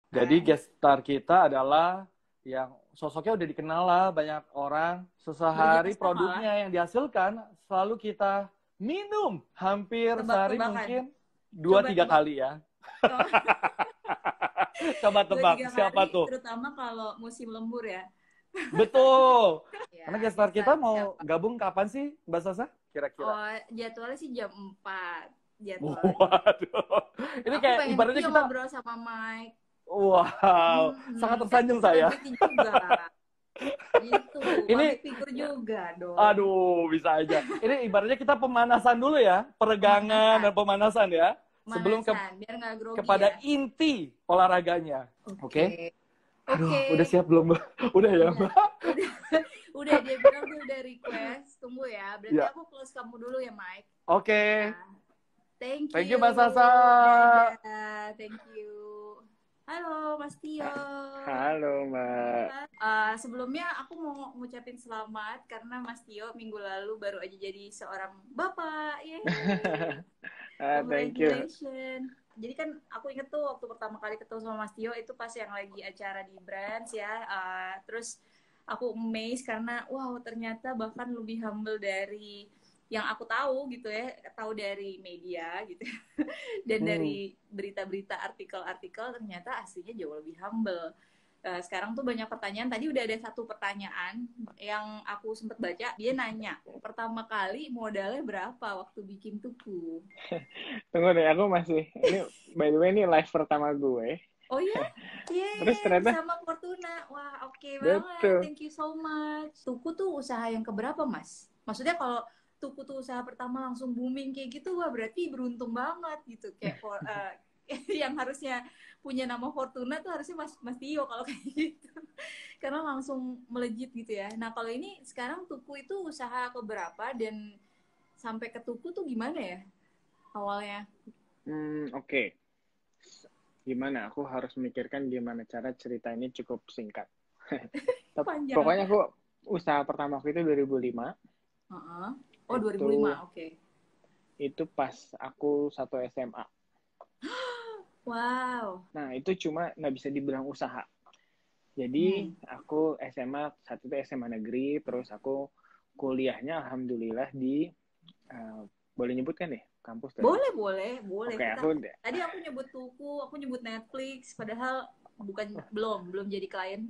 Jadi guest star kita adalah yang sosoknya udah dikenal lah banyak orang. Sesehari Berjasa malah. produknya yang dihasilkan selalu kita minum. Hampir sehari Tebak-tebakan. mungkin dua Coba tiga tebak. kali ya. Oh, Coba dua tebak, tiga siapa hari, tuh? terutama kalau musim lembur ya. Betul. Karena Ya, guest star kita gestar mau siapa? gabung kapan sih, Mbak Sasa? Kira-kira. Oh, jadwalnya sih jam 4 jadwalnya. Waduh. Ini Aku kayak pengen ibaratnya nih kita, ngobrol sama Mike. wow, sangat Kan tersanjung saya. selebriti juga. Gitu, public Ini, figure juga dong. aduh, bisa aja. Ini ibaratnya kita pemanasan dulu ya, peregangan dan Pemanasan. pemanasan ya, sebelum Pemanasan, biar nggak grogi kepada ya. inti olahraganya. Oke? Oke. Aduh, Oke. udah siap belum, Mbak? Udah ya, Udah. Mbak? Udah. Udah, dia bilang dia udah request. Tunggu ya. Berarti Ya. aku close kamu dulu ya, Mike. Oke. Ya. Thank Thank you, you. Mbak Sasa. Dadah. Thank you. Halo, Mas Tio. Halo Mbak. Sebelumnya aku mau ngucapin selamat karena Mas Tio minggu lalu baru aja jadi seorang bapak. Yeay. Thank you. Congratulations. Jadi kan aku inget tuh waktu pertama kali ketemu sama Mas Tio itu pas yang lagi acara di Brands ya. Terus aku amazed karena wow ternyata bahkan lebih humble dari yang aku tahu gitu ya, tahu dari media gitu dan dari berita-berita artikel-artikel ternyata aslinya jauh lebih humble. Sekarang tuh banyak pertanyaan. Tadi udah ada satu pertanyaan yang aku sempat baca. Dia nanya, pertama kali modalnya berapa waktu bikin tuku? Tunggu deh, aku masih ini by the way ini live pertama gue. Oh ya? Terus Yeay, ternyata bersama Fortuna. Wah, oke banget. betul. Thank you so much. Tuku tuh usaha yang keberapa, Mas? Maksudnya kalau Tuku tuh usaha pertama langsung booming kayak gitu, wah berarti beruntung banget gitu. Kayak yang harusnya punya nama Fortuna tuh harusnya Mas Tio kalau kayak gitu. Karena langsung melejit gitu ya. Nah, kalau ini sekarang Tuku itu usaha keberapa dan sampai ke Tuku tuh gimana ya awalnya? Oke. Gimana? Aku harus memikirkan gimana cara cerita ini cukup singkat. Panjang. Pokoknya aku usaha pertama aku itu 2005. Oh, 2005, Itu oke. itu pas aku satu SMA. Wow. Nah, itu cuma nggak bisa dibilang usaha. Jadi aku SMA, saat itu SMA negeri, terus aku kuliahnya alhamdulillah di, boleh nyebutkan deh kampus tadi? Boleh. Oke, Tadi aku nyebut Tuku, aku nyebut Netflix, padahal belum jadi klien.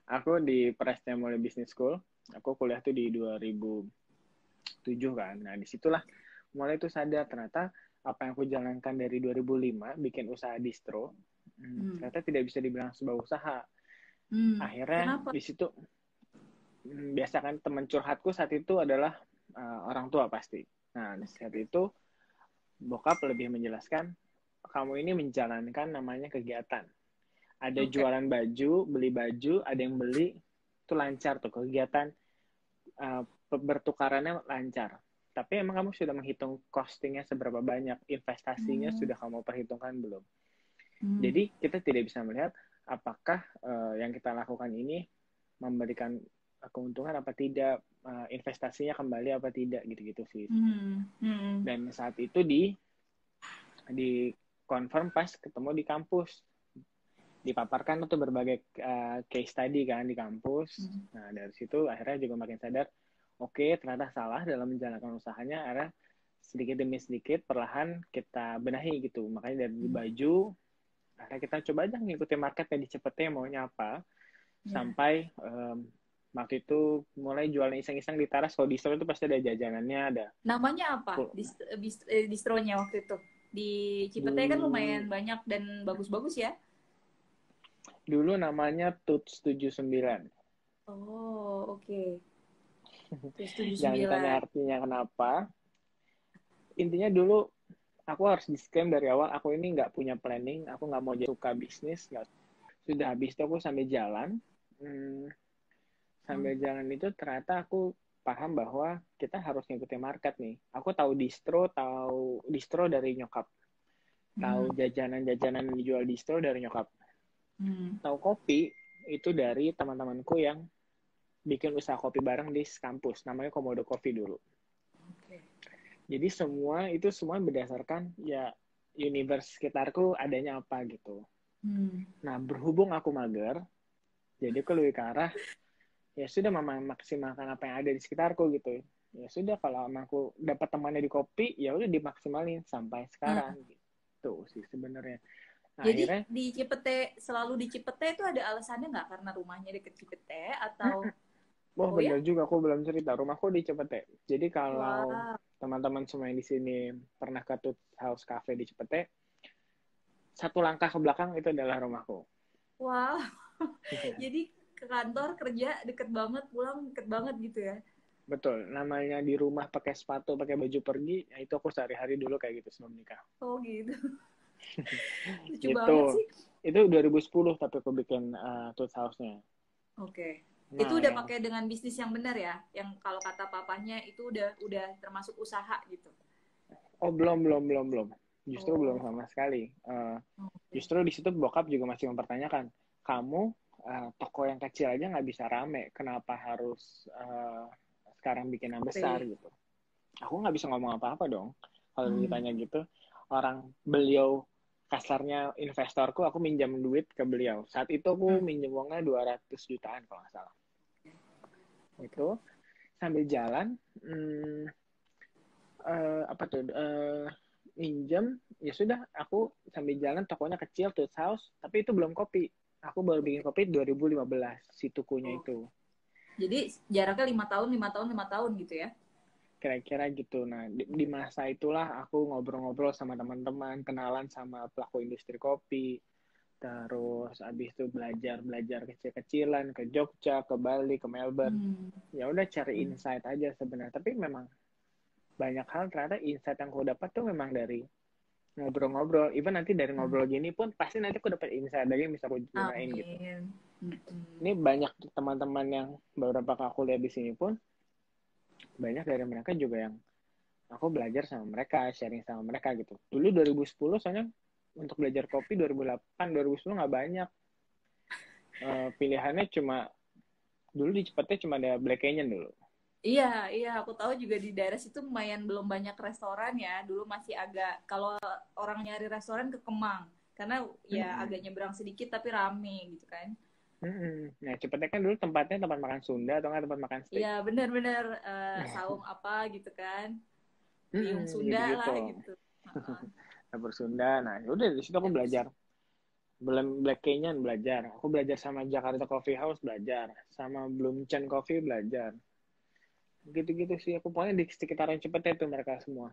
aku di Presnya Mulai Business School. Aku kuliah tuh di 2007 kan. Nah, disitulah mulai tuh sadar ternyata apa yang aku jalankan dari 2005 bikin usaha distro, ternyata tidak bisa dibilang sebuah usaha. Akhirnya Kenapa? di situ biasa kan teman curhatku saat itu adalah orang tua pasti. Nah, saat itu bokap lebih menjelaskan, kamu ini menjalankan namanya kegiatan. Ada jualan baju, beli baju, ada yang beli, itu lancar tuh kegiatan, bertukarannya lancar. Tapi emang kamu sudah menghitung costingnya seberapa banyak, investasinya sudah kamu perhitungkan belum? Jadi kita tidak bisa melihat apakah yang kita lakukan ini memberikan keuntungan apa tidak, investasinya kembali apa tidak, gitu-gitu sih. Dan saat itu di confirm pas ketemu di kampus, dipaparkan tuh berbagai case study kan di kampus. Nah, dari situ akhirnya juga makin sadar, oke, ternyata salah dalam menjalankan usahanya. Akhirnya sedikit demi sedikit perlahan kita benahi gitu. Makanya dari baju, akhirnya kita coba aja ngikutin market yang cepetnya maunya apa. Sampai waktu itu mulai jualan iseng-iseng di teras. Kalau di store itu pasti ada jajanannya, ada. Namanya apa? Distronya waktu itu? Di Cipete kan lumayan banyak dan bagus-bagus ya? Dulu namanya Tuts 79. Oh, oke. Tuts Jangan ditanya 79. artinya kenapa. Intinya dulu aku harus disclaim dari awal, aku ini nggak punya planning, aku nggak mau jadi suka bisnis. Sudah habis itu aku sambil jalan, itu ternyata aku paham bahwa kita harus ngikutin market nih. Aku tahu distro dari nyokap. Tahu jajanan-jajanan yang dijual distro dari nyokap. Tahu kopi itu dari teman-temanku yang bikin usaha kopi bareng di kampus, namanya Komodo Coffee dulu. Jadi semua berdasarkan ya universe sekitarku adanya apa gitu. Nah, berhubung aku mager, jadi aku lebih ke arah, ya sudah memaksimalkan apa yang ada di sekitarku gitu. Ya sudah, kalau aku dapat temannya di kopi, ya udah dimaksimalin sampai sekarang gitu sih sebenarnya. Nah, Jadi akhirnya, di Cipete, selalu di Cipete itu ada alasannya nggak karena rumahnya deket Cipete atau oh oh ya? bener juga, aku belum cerita, rumahku di Cipete. Jadi kalau Wah, teman-teman semua yang di sini pernah ke Tooth House Cafe di Cipete, satu langkah ke belakang itu adalah rumahku. wah. Jadi ke kantor kerja deket banget, pulang deket banget gitu ya? Betul, namanya di rumah pakai sepatu, pakai baju pergi, ya itu aku sehari-hari dulu kayak gitu sebelum nikah. Oh gitu. Lucu Gitu. banget sih. Itu 2010 tapi aku bikin Tooth House-nya. Oke. Itu Nah, udah yang pakai dengan bisnis yang benar ya? Yang kalau kata papanya itu udah termasuk usaha gitu. belum. Justru belum Oh, sama sekali. oke. Justru di situ bokap juga masih mempertanyakan, kamu toko yang kecil aja nggak bisa rame, kenapa harus sekarang bikin yang besar Oke. gitu. Aku nggak bisa ngomong apa-apa dong kalau Hmm. ditanya gitu. Orang beliau kasarnya investorku, aku minjam duit ke beliau. Saat itu aku Hmm. minjem uangnya 200 jutaan kalau nggak salah. Oke. Itu sambil jalan, apa tuh, minjem, ya sudah, aku sambil jalan, tokonya kecil, Tooth House, tapi itu belum kopi. Aku baru bikin Oke. kopi 2015, si tukunya Oke. itu. Jadi jaraknya 5 tahun, 5 tahun, 5 tahun gitu ya? Kira-kira gitu. Nah, di masa itulah aku ngobrol-ngobrol sama teman-teman, kenalan sama pelaku industri kopi, terus abis itu belajar kecil-kecilan ke Jogja, ke Bali, ke Melbourne. Hmm. Ya udah cari insight aja sebenarnya. Tapi memang banyak hal ternyata insight yang aku dapat tuh memang dari ngobrol-ngobrol. Even nanti dari Hmm. ngobrol gini pun pasti nanti aku dapat insight lagi yang bisa aku gunain gitu. Amin. Hmm. Ini banyak teman-teman yang beberapa kali aku lihat di sini pun banyak dari mereka juga yang aku belajar sama mereka, sharing sama mereka gitu. Dulu 2010 soalnya untuk belajar kopi 2008, 2010 nggak banyak. Pilihannya cuma, dulu di Cepetnya cuma ada Black Canyon dulu. Iya, iya, aku tahu juga di daerah situ lumayan belum banyak restoran ya. Dulu masih agak, kalau orang nyari restoran ke Kemang, karena ya agak Mm-mm. nyebrang sedikit tapi rame gitu kan. Mm-mm. Nah, Cepetnya kan dulu tempatnya tempat makan Sunda atau nggak tempat makan steak. Iya, benar-benar saung apa gitu kan. Riung Sunda Gitu-gitu. lah gitu. Heeh. Dapur Sunda. Nah, udah di situ aku Dapur belajar. Sunda. Belum Black Canyon belajar. Aku belajar sama Jakarta Coffee House belajar. Sama Bloomchen Coffee belajar. Gitu-gitu sih. Aku pokoknya di sekitaran Cepetnya tuh mereka semua.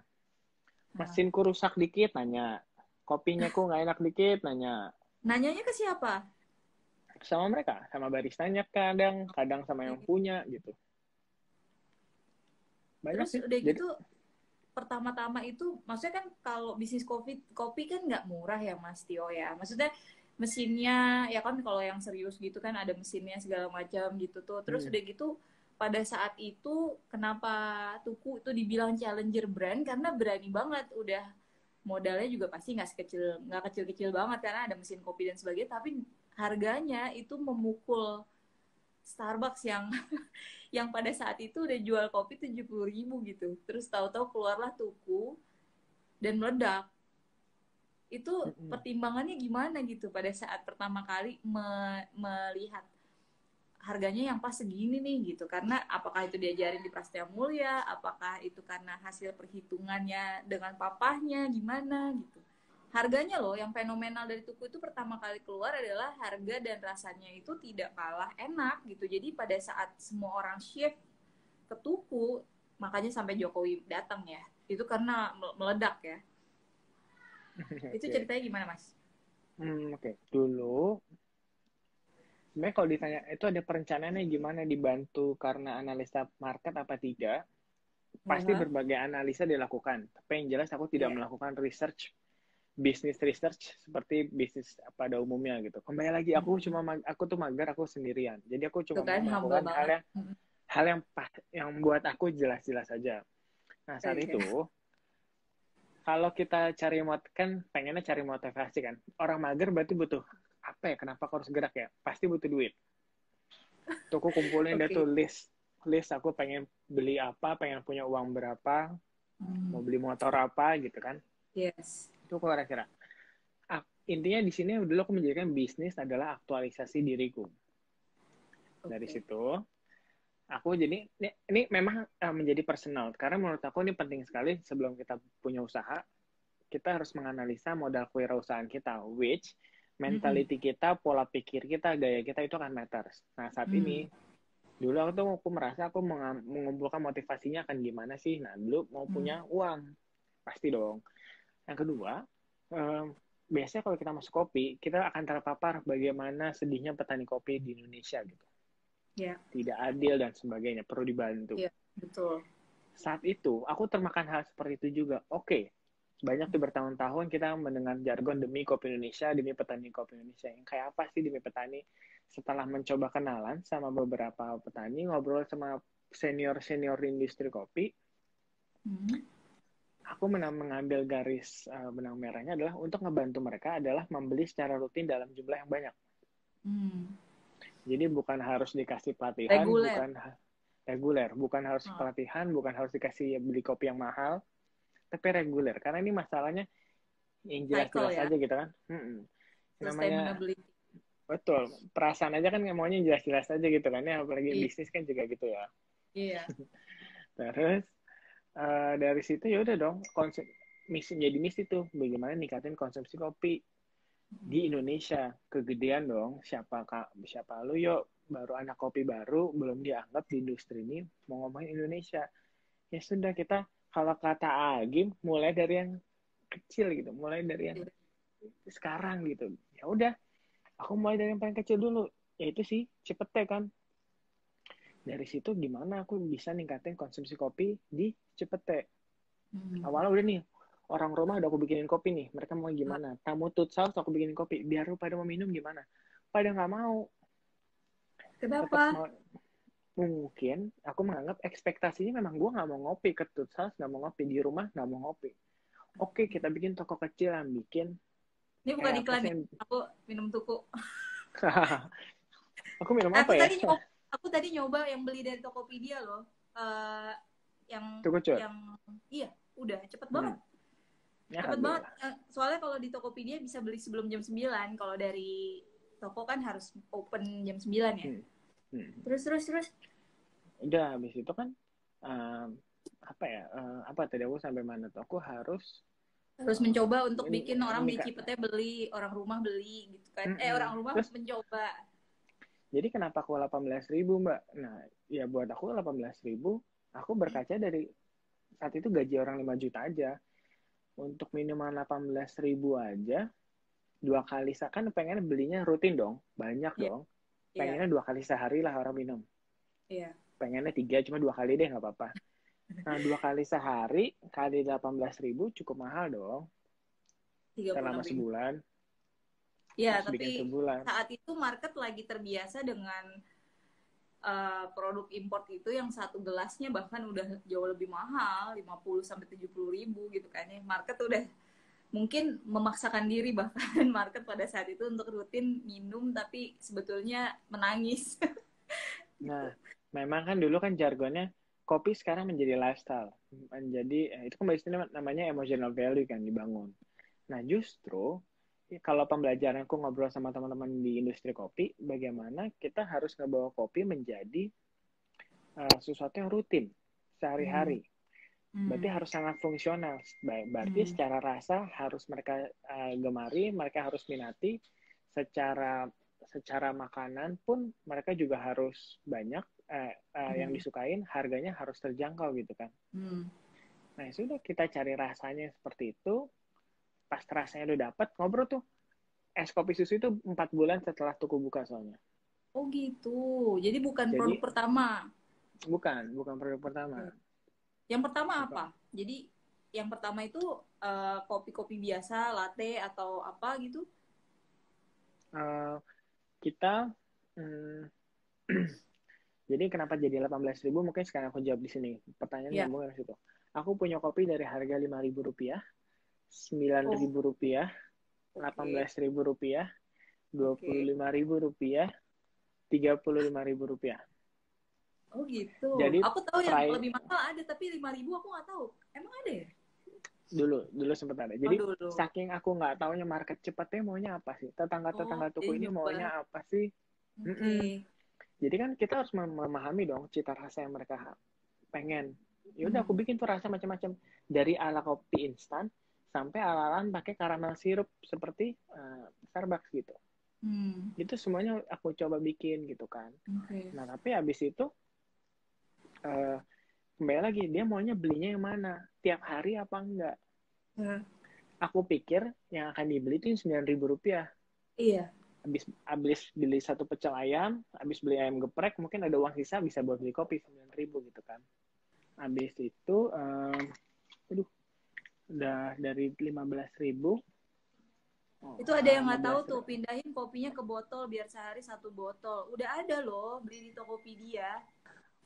Nah, Mesinku rusak dikit, nanya. Kopinya kok nggak enak dikit, nanya. nanyanya ke siapa? Sama mereka, sama baristanya kadang, kadang sama yang punya gitu. Banyak Terus sih. udah Jadi, gitu pertama-tama itu maksudnya kan kalau bisnis kopi kopi kan nggak murah ya Mas Tio ya. Maksudnya mesinnya ya kan kalau yang serius gitu kan ada mesinnya segala macam gitu tuh. Terus hmm, udah gitu pada saat itu kenapa Tuku itu dibilang challenger brand karena berani banget udah modalnya juga pasti nggak kecil-kecil banget karena ada mesin kopi dan sebagainya tapi harganya itu memukul Starbucks yang pada saat itu udah jual kopi 70.000 gitu. Terus tahu-tahu keluarlah Tuku dan meledak. Itu hmm, pertimbangannya gimana gitu pada saat pertama kali melihat harganya yang pas segini nih gitu. Karena apakah itu diajarin di Prasetya Mulia, apakah itu karena hasil perhitungannya dengan papahnya gimana gitu. Harganya loh yang fenomenal dari Tuku itu pertama kali keluar adalah harga dan rasanya itu tidak kalah enak gitu. Jadi pada saat semua orang shift ke Tuku, makanya sampai Jokowi datang ya. Itu karena meledak ya. Itu oke. ceritanya gimana, Mas? Oke. Dulu, sebenarnya kalau ditanya, itu ada perencanaannya gimana, dibantu karena analisa market apa tidak, pasti Uh-huh. berbagai analisa dilakukan. Tapi yang jelas aku tidak Iya. melakukan bisnis research seperti bisnis pada umumnya gitu. Kembali lagi, aku tuh mager, aku sendirian. Jadi aku Itu cuma mau kan humble melakukan banget. hal yang buat aku jelas-jelas saja. Nah, saat Oke. itu kalau kita kan pengennya cari motivasi kan. Orang mager berarti butuh apa ya? Kenapa aku harus gerak ya? Pasti butuh duit. Tuh aku kumpulin deh tuh Oke. list aku pengen beli apa, pengen punya uang berapa, mau Hmm. beli motor apa gitu kan. Yes. Itu kira-kira. Intinya di sini dulu aku menjadikan bisnis adalah aktualisasi diriku. Dari situ, aku jadi, ini memang menjadi personal. Karena menurut aku ini penting sekali sebelum kita punya usaha, kita harus menganalisa modal kewirausahaan kita, which mentality kita, pola pikir kita, gaya kita itu akan matters. Nah, saat ini, dulu aku merasa aku mengumpulkan motivasinya akan gimana sih. Nah, dulu mau punya uang. Pasti dong. Yang kedua, biasanya kalau kita masuk kopi, kita akan terpapar bagaimana sedihnya petani kopi di Indonesia gitu. Tidak adil dan sebagainya, perlu dibantu. Betul. Saat itu, aku termakan hal seperti itu juga. Oke, banyak tuh bertahun-tahun kita mendengar jargon demi kopi Indonesia, demi petani kopi Indonesia. Yang kayak apa sih demi petani? Setelah mencoba kenalan sama beberapa petani, ngobrol sama senior-senior di industri kopi, aku mengambil garis benang merahnya adalah untuk ngebantu mereka adalah membeli secara rutin dalam jumlah yang banyak. Jadi bukan harus dikasih pelatihan, bukan harus pelatihan, bukan harus dikasih beli kopi yang mahal, tapi reguler. Karena ini masalahnya yang jelas-jelas aja gitu kan. Namanya betul, perasaan aja kan maunya jelas-jelas aja gitu kan ya, apalagi bisnis kan juga gitu ya. Iya. Terus dari situ ya udah dong, menjadi misi tuh bagaimana ningkatin konsumsi kopi di Indonesia. Kegedean dong, siapa lu yuk, baru anak kopi baru, belum dianggap di industri ini, mau ngomongin Indonesia. Ya sudah, kita kalau kata Agim mulai dari yang kecil gitu, mulai dari yang sekarang gitu. Ya udah, aku mulai dari yang paling kecil dulu, yaitu sih Cipete kan. Dari situ gimana aku bisa ningkatin konsumsi kopi di Cipete. Awalnya udah nih, orang rumah udah aku bikinin kopi nih, mereka mau gimana? Tamu Tutsaus aku bikinin kopi, biar lu pada mau minum gimana? Pada nggak mau. Kenapa? Mungkin aku menganggap ekspektasinya memang gue nggak mau ngopi ke Tutsaus, nggak mau ngopi di rumah, nggak mau ngopi. Oke, kita bikin toko kecil yang bikin. Ini bukan iklan ya, aku minum tuku. Aku minum apa ya? Aku tadi nyoba yang beli dari Tokopedia loh. Iya, udah cepet banget. Cepet banget. Soalnya kalau di Tokopedia bisa beli sebelum jam 9. Kalau dari toko kan harus open jam 9 ya. Terus. Udah, habis itu kan apa tadi aku sampai mana tuh? Aku harus mencoba untuk bikin orang di Cipete beli, orang rumah beli gitu kan. Orang rumah terus mencoba. Jadi kenapa aku 18.000, Mbak? Nah, ya buat aku 18.000, aku berkaca dari saat itu gaji orang 5 juta aja. Untuk minuman 18.000 aja, 2 kali, kan pengen belinya rutin dong, banyak dong. Pengennya 2 kali sehari lah orang minum. Pengennya 3, cuma 2 kali deh, nggak apa-apa. Nah, 2 kali sehari, kali 18.000, cukup mahal dong. Selama sebulan. Ya, tapi saat itu market lagi terbiasa dengan produk import itu yang satu gelasnya bahkan udah jauh lebih mahal, 50-70 ribu gitu kan ya. Market udah mungkin memaksakan diri bahkan market pada saat itu untuk rutin minum, tapi sebetulnya menangis. Nah, memang kan dulu kan jargonnya kopi sekarang menjadi lifestyle. Itu kan biasanya namanya emotional value kan dibangun. Nah, justru kalau pembelajaranku ngobrol sama teman-teman di industri kopi, bagaimana kita harus ngebawa kopi menjadi sesuatu yang rutin sehari-hari. Berarti harus sangat fungsional. Berarti secara rasa harus mereka gemari, mereka harus minati. Secara makanan pun mereka juga harus banyak yang disukain, harganya harus terjangkau gitu kan. Nah, sudah kita cari rasanya seperti itu. Pas rasanya udah dapat, ngobrol tuh. Es kopi susu itu 4 bulan setelah toko buka soalnya. Oh gitu. Jadi bukan produk pertama. Bukan produk pertama. Yang pertama apa? Jadi yang pertama itu kopi-kopi biasa, latte atau apa gitu? Jadi kenapa jadi 18.000? Mungkin sekarang aku jawab di sini. Pertanyaannya nyambung dari situ. Aku punya kopi dari harga Rp5.000, Rp9.000, Rp18.000, Rp25.000, Rp35.000. Oh gitu. Jadi aku tahu yang lebih mahal ada, tapi 5.000 aku nggak tahu. Emang ada ya? Dulu sempat ada. Jadi dulu. saking aku nggak taunya market cepatnya maunya apa sih, tetangga tuku Jadi ini nyoba. maunya apa sih. Oke. Jadi kan kita harus memahami dong cita rasa yang mereka pengen. Ya udah aku bikin tuh rasa macam-macam, dari ala kopi instan sampai ala-alaan pakai karamel sirup seperti Starbucks gitu. Itu semuanya aku coba bikin gitu kan. Nah tapi abis itu kembali lagi, dia maunya belinya yang mana, tiap hari apa enggak. Aku pikir yang akan dibeli itu Rp9.000. Iya. Habis beli satu pecel ayam, habis beli ayam geprek, mungkin ada uang sisa bisa buat beli kopi 9.000 gitu kan. Habis itu udah dari 15.000. Itu ada yang nggak tahu tuh, pindahin kopinya ke botol biar sehari 1 botol. Udah ada loh beli di Tokopedia.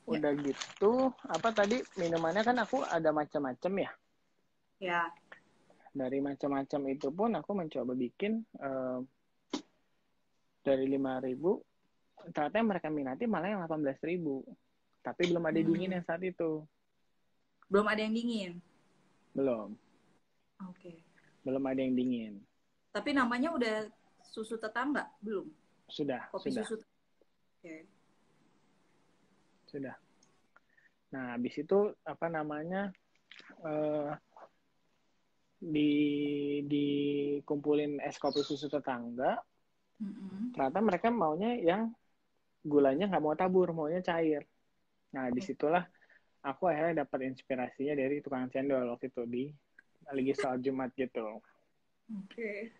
Udah gitu, apa tadi minumannya kan aku ada macam-macam ya. Ya. Dari macam-macam itu pun aku mencoba bikin dari 5.000, ternyata yang mereka minati malah yang 18.000. Tapi belum ada dingin yang saat itu. Belum ada yang dingin? Belum. Oke. Belum ada yang dingin. Tapi namanya udah susu tetangga? Belum? Sudah. Kopi sudah. Susu. Oke. Sudah. Nah, habis itu apa namanya dikumpulin es kopi susu tetangga. Ternyata mereka maunya yang gulanya nggak mau tabur, maunya cair. Nah, disitulah aku akhirnya dapat inspirasinya dari tukang cendol waktu itu di lagi sholat Jumat gitu. Oke.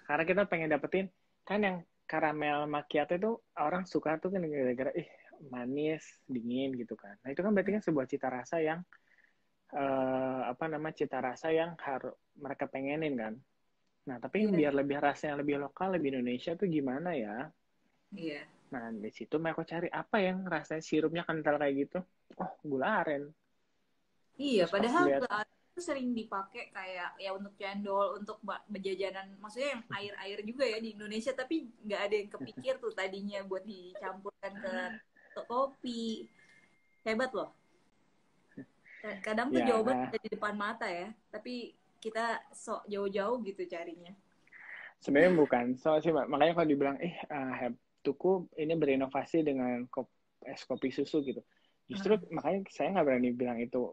Karena kita pengen dapetin kan yang karamel macchiato itu orang suka tuh kan gara-gara manis, dingin gitu kan. Nah, itu kan berarti kan sebuah cita rasa yang cita rasa yang harus mereka pengenin kan. Nah, tapi biar lebih rasanya lebih lokal, lebih Indonesia tuh gimana ya? Iya. Nah, di situ aku cari apa yang rasanya sirupnya kental kayak gitu. Oh, gula aren. Iya, terus padahal gula aren itu sering dipakai kayak ya untuk cendol, untuk jajanan, maksudnya yang air-air juga ya di Indonesia, tapi nggak ada yang kepikir tuh tadinya buat dicampurkan ke kopi. Hebat loh. Kadang tuh jawaban ada di depan mata ya, tapi kita sok jauh-jauh gitu carinya. Sebenarnya bukan so sih, makanya kalau dibilang tuku ini berinovasi dengan es kopi susu gitu. Justru makanya saya nggak berani bilang itu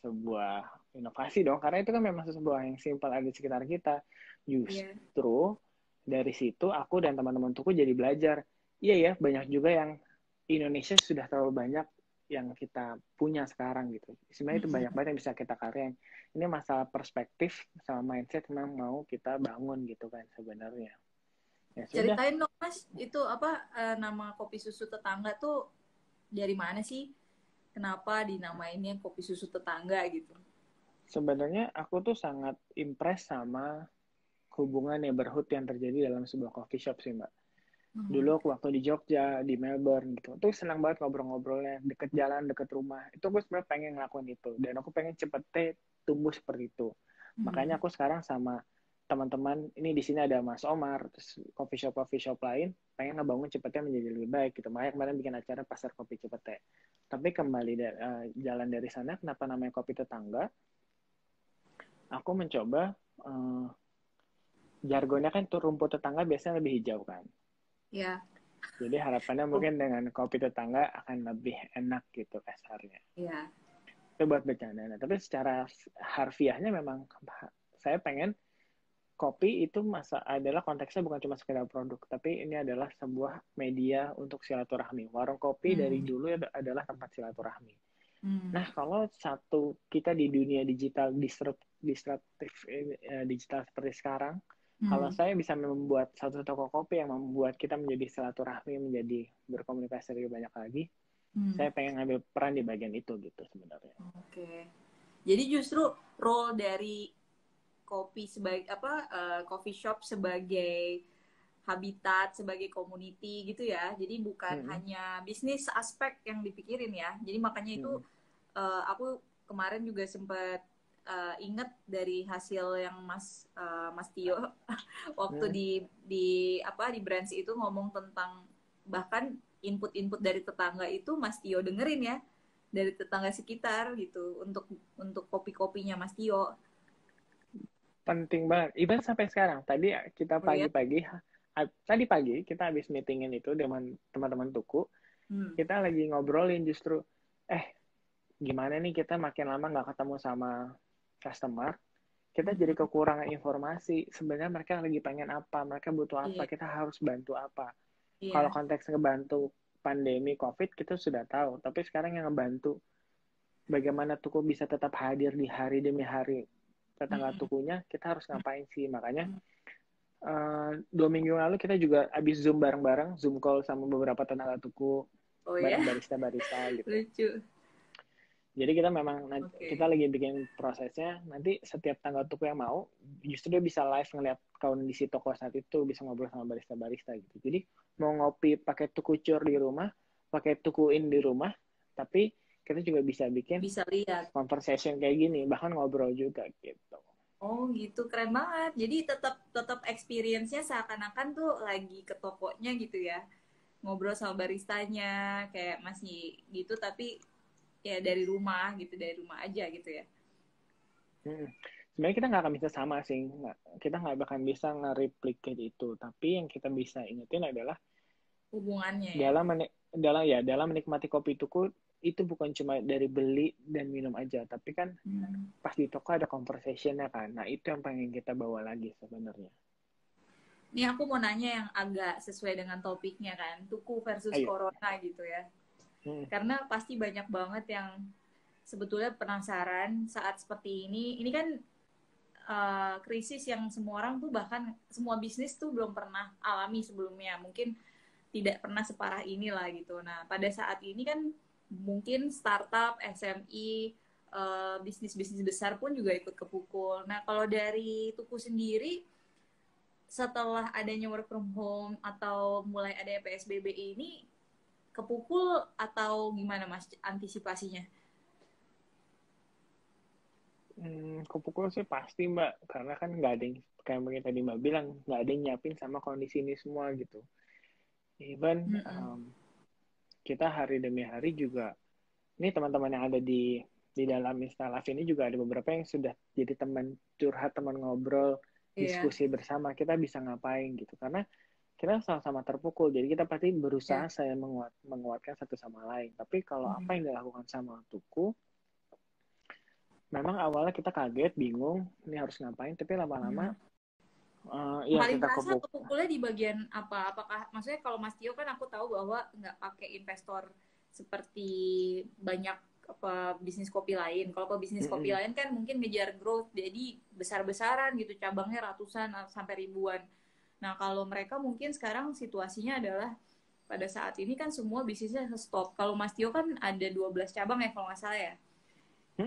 sebuah inovasi dong, karena itu kan memang sebuah yang simpel ada di sekitar kita. Justru dari situ aku dan teman-teman tuku jadi belajar. Iya ya, banyak juga yang Indonesia sudah terlalu banyak yang kita punya sekarang gitu. Sebenarnya itu banyak banget yang bisa kita karyain. Ini masalah perspektif sama mindset memang mau kita bangun gitu kan sebenarnya. Ya, ceritain dong Mas, itu apa nama kopi susu tetangga tuh dari mana sih? Kenapa dinamainnya kopi susu tetangga gitu? Sebenarnya aku tuh sangat impress sama hubungan neighborhood yang terjadi dalam sebuah coffee shop sih Mbak. Dulu aku waktu di Jogja, di Melbourne gitu, tuh senang banget ngobrol-ngobrolnya, deket jalan, deket rumah. Itu aku sebenarnya pengen ngelakuin itu, dan aku pengen cepet tumbuh seperti itu. Makanya aku sekarang sama teman-teman, ini di sini ada Mas Omar, terus coffee shop lain, pengen ngebangun Cepete menjadi lebih baik gitu. Makanya kemarin bikin acara pasar kopi Cepete. Tapi kembali jalan dari sana, kenapa namanya kopi tetangga? Aku mencoba, jargonnya kan tuh rumput tetangga biasanya lebih hijau kan. Iya. Jadi harapannya mungkin dengan kopi tetangga akan lebih enak gitu kasarnya. Iya. Itu buat bercanda. Nah, tapi secara harfiahnya memang saya pengen kopi itu adalah konteksnya bukan cuma sekedar produk, tapi ini adalah sebuah media untuk silaturahmi. Warung kopi dari dulu adalah tempat silaturahmi. Nah, kalau kita di dunia digital disruptif digital seperti sekarang, kalau saya bisa membuat satu toko kopi yang membuat kita menjadi silaturahmi, menjadi berkomunikasi lebih banyak lagi, saya pengen ngambil peran di bagian itu gitu sebenarnya. Oke. Jadi justru role dari kopi sebagai coffee shop sebagai habitat, sebagai community gitu ya. Jadi bukan hanya bisnis aspek yang dipikirin ya. Jadi makanya itu aku kemarin juga sempat inget dari hasil yang Mas Tio waktu di Brands itu ngomong tentang bahkan input dari tetangga itu Mas Tio dengerin ya, dari tetangga sekitar gitu untuk kopi-kopinya Mas Tio. penting banget. Even sampai sekarang. Oh ya? Tadi pagi kita habis meetingin itu dengan teman-teman tuku. Kita lagi ngobrolin justru, gimana nih kita makin lama nggak ketemu sama customer, kita jadi kekurangan informasi. Sebenarnya mereka lagi pengen apa, mereka butuh apa, Iya, kita harus bantu apa. Kalau iya. konteks ngebantu pandemi COVID, kita sudah tahu. Tapi sekarang yang ngebantu bagaimana tuku bisa tetap hadir di hari demi hari tetangga tukunya, kita harus ngapain sih. Makanya 2 minggu lalu kita juga habis Zoom bareng-bareng, Zoom call sama beberapa tenaga tuku, Oh ya, bareng barista-barista gitu. lucu. Jadi kita memang Oke. kita lagi bikin prosesnya, nanti setiap tanggal tuku yang mau, justru dia bisa live ngeliat kondisi toko saat itu, bisa ngobrol sama barista-barista gitu. Jadi mau ngopi pakai tuku cur di rumah, pakai tukuin di rumah, tapi kita juga bisa bikin Bisa lihat. conversation kayak gini, bahkan ngobrol juga gitu. Oh gitu, keren banget. Jadi tetap tetap experience-nya seakan-akan tuh lagi ke tokonya gitu ya. Ngobrol sama baristanya, kayak masih gitu, tapi ya dari rumah gitu, dari rumah aja gitu ya. Sebenarnya kita nggak akan bisa sama sih, kita nggak akan bisa nge-replicate itu. Tapi yang kita bisa ingetin adalah Hubungannya ya. dalam menikmati kopi tuku itu bukan cuma dari beli dan minum aja, tapi kan pas di toko ada conversation-nya kan. Nah, itu yang pengen kita bawa lagi sebenarnya. Ini aku mau nanya yang agak sesuai dengan topiknya kan, tuku versus Ayo. corona gitu ya. Karena pasti banyak banget yang sebetulnya penasaran saat seperti ini. Ini kan krisis yang semua orang tuh, bahkan semua bisnis tuh belum pernah alami sebelumnya. Mungkin tidak pernah separah inilah gitu. Nah, pada saat ini kan mungkin startup, SMI, bisnis-bisnis besar pun juga ikut kepukul. Nah, kalau dari Tuku sendiri, setelah adanya work from home atau mulai ada PSBB ini, kepukul atau gimana Mas antisipasinya? Kepukul sih pasti Mbak, karena kan nggak ada yang, kayak mungkin tadi Mbak bilang, nggak ada yang nyiapin sama kondisi ini semua gitu. Even kita hari demi hari juga, ini teman-teman yang ada di dalam instalasi ini juga ada beberapa yang sudah jadi teman curhat, teman ngobrol, diskusi bersama, kita bisa ngapain gitu. Karena kita sama-sama terpukul, jadi kita pasti berusaha saya menguatkan satu sama lain. Tapi kalau apa yang dilakukan sama Tuku, memang awalnya kita kaget, bingung, ini harus ngapain, tapi lama-lama paling kita terasa kepukulnya di bagian apa? Apakah maksudnya kalau Mas Tio kan aku tahu bahwa nggak pakai investor seperti banyak bisnis kopi lain. Kalau bisnis kopi lain kan mungkin ngejar growth, jadi besar-besaran gitu, cabangnya ratusan sampai ribuan. Nah, kalau mereka mungkin sekarang situasinya adalah pada saat ini kan semua bisnisnya stop. Kalau Mas Tio kan ada 12 cabang ya kalau nggak salah ya.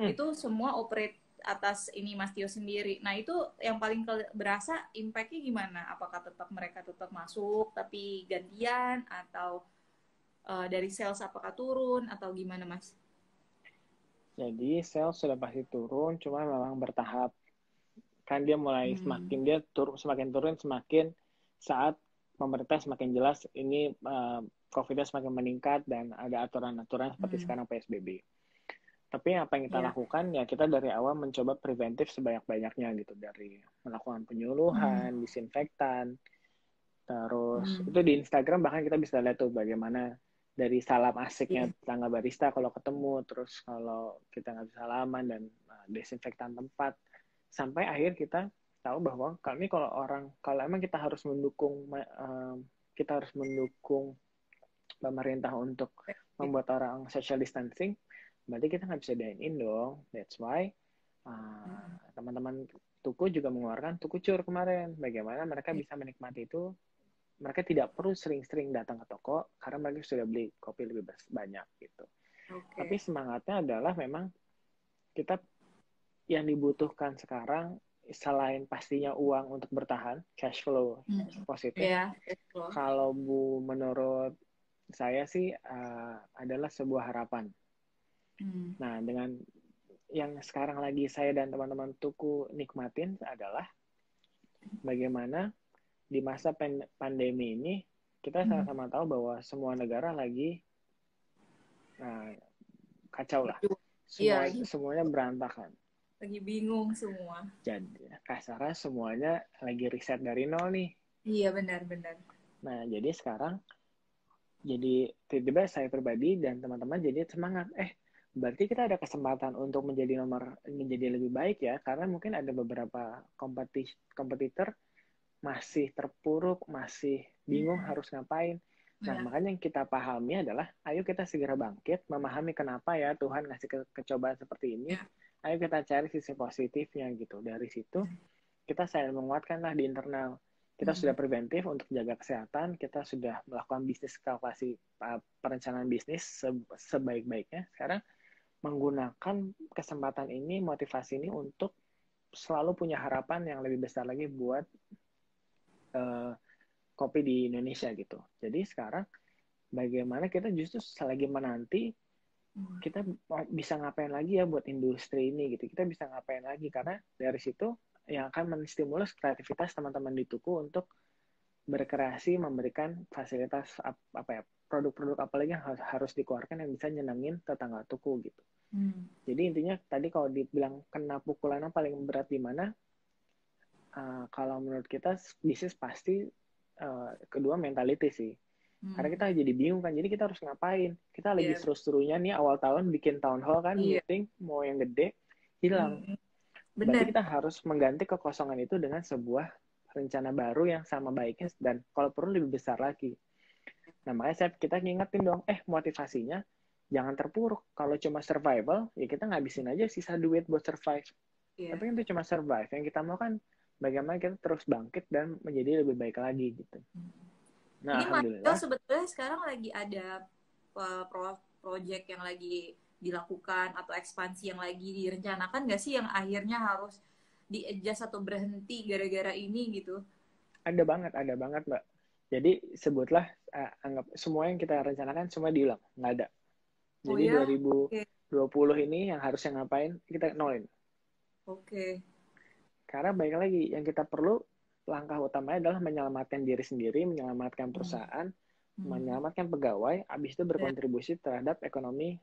Itu semua operate atas ini Mas Tio sendiri. Nah, itu yang paling berasa impact-nya gimana? Apakah mereka tetap masuk tapi gantian, atau dari sales apakah turun atau gimana Mas? Jadi sales sudah pasti turun, cuma memang bertahap. Kan dia mulai semakin turun semakin saat pemerintah semakin jelas ini COVID-nya semakin meningkat dan ada aturan-aturan seperti sekarang PSBB. Tapi apa yang kita lakukan ya kita dari awal mencoba preventif sebanyak-banyaknya gitu, dari melakukan penyuluhan, disinfektan, terus itu di Instagram bahkan kita bisa lihat tuh bagaimana dari salam asiknya tetangga barista kalau ketemu, terus kalau kita nggak bisa salaman dan desinfektan tempat, sampai akhir kita tahu bahwa kalau emang kita harus mendukung pemerintah untuk membuat orang social distancing, berarti kita nggak bisa dine in dong. That's why teman-teman Tuku juga mengeluarkan Tuku Cur kemarin. Bagaimana mereka bisa menikmati itu. Mereka tidak perlu sering-sering datang ke toko karena mereka sudah beli kopi lebih banyak gitu. Tapi semangatnya adalah memang kita yang dibutuhkan sekarang selain pastinya uang untuk bertahan, cash flow positif. Kalau menurut saya sih adalah sebuah harapan. Nah, dengan yang sekarang lagi saya dan teman-teman Tuku nikmatin adalah bagaimana di masa pandemi ini kita sama-sama tahu bahwa semua negara lagi kacau lah. Semuanya berantakan. Lagi bingung semua. Jadi kasarnya semuanya lagi riset dari nol nih. Iya, benar-benar. Nah, jadi sekarang jadi tiba-tiba saya pribadi dan teman-teman jadi semangat. Berarti kita ada kesempatan untuk menjadi lebih baik ya, karena mungkin ada beberapa kompetitor masih terpuruk, masih bingung harus ngapain. Nah, Ya. makanya yang kita pahami adalah, ayo kita segera bangkit, memahami kenapa ya Tuhan ngasih kecobaan seperti ini. Ya. Ayo kita cari sisi positifnya gitu. Dari situ, kita saling menguatkan lah di internal. Kita sudah preventif untuk jaga kesehatan, kita sudah melakukan bisnis kalkulasi perencanaan bisnis sebaik-baiknya. Sekarang menggunakan kesempatan ini, motivasi ini untuk selalu punya harapan yang lebih besar lagi buat kopi di Indonesia gitu. Jadi sekarang bagaimana kita justru selagi menanti kita bisa ngapain lagi ya buat industri ini gitu. Kita bisa ngapain lagi karena dari situ yang akan menstimulus kreativitas teman-teman di Tuku untuk berkreasi, memberikan fasilitas apa ya, produk-produk apa lagi yang harus dikeluarkan yang bisa nyenengin tetangga Tuku gitu. Jadi intinya tadi kalau dibilang kena pukulannya paling berat di mana, kalau menurut kita bisnis pasti kedua mentality sih. Karena kita jadi bingung kan, jadi kita harus ngapain? Kita lagi seru-serunya nih awal tahun bikin town hall kan, meeting mau yang gede, hilang. Berarti kita harus mengganti kekosongan itu dengan sebuah rencana baru yang sama baiknya dan kalau perlu lebih besar lagi. Nah, makanya kita ngingetin dong, motivasinya jangan terpuruk. Kalau cuma survival, ya kita ngabisin aja sisa duit buat survive. Tapi kan itu cuma survive. Yang kita mau kan bagaimana kita terus bangkit dan menjadi lebih baik lagi gitu. Nah, ini alhamdulillah. Sebetulnya sekarang lagi ada project yang lagi dilakukan atau ekspansi yang lagi direncanakan nggak sih yang akhirnya harus di-adjust atau berhenti gara-gara ini gitu? Ada banget Mbak. Jadi sebutlah anggap semua yang kita rencanakan semua diulang, nggak ada. Jadi 2020 ini yang harusnya ngapain kita nolin. Oke. Karena baik lagi yang kita perlu langkah utamanya adalah menyelamatkan diri sendiri, menyelamatkan perusahaan, menyelamatkan pegawai, habis itu berkontribusi terhadap ekonomi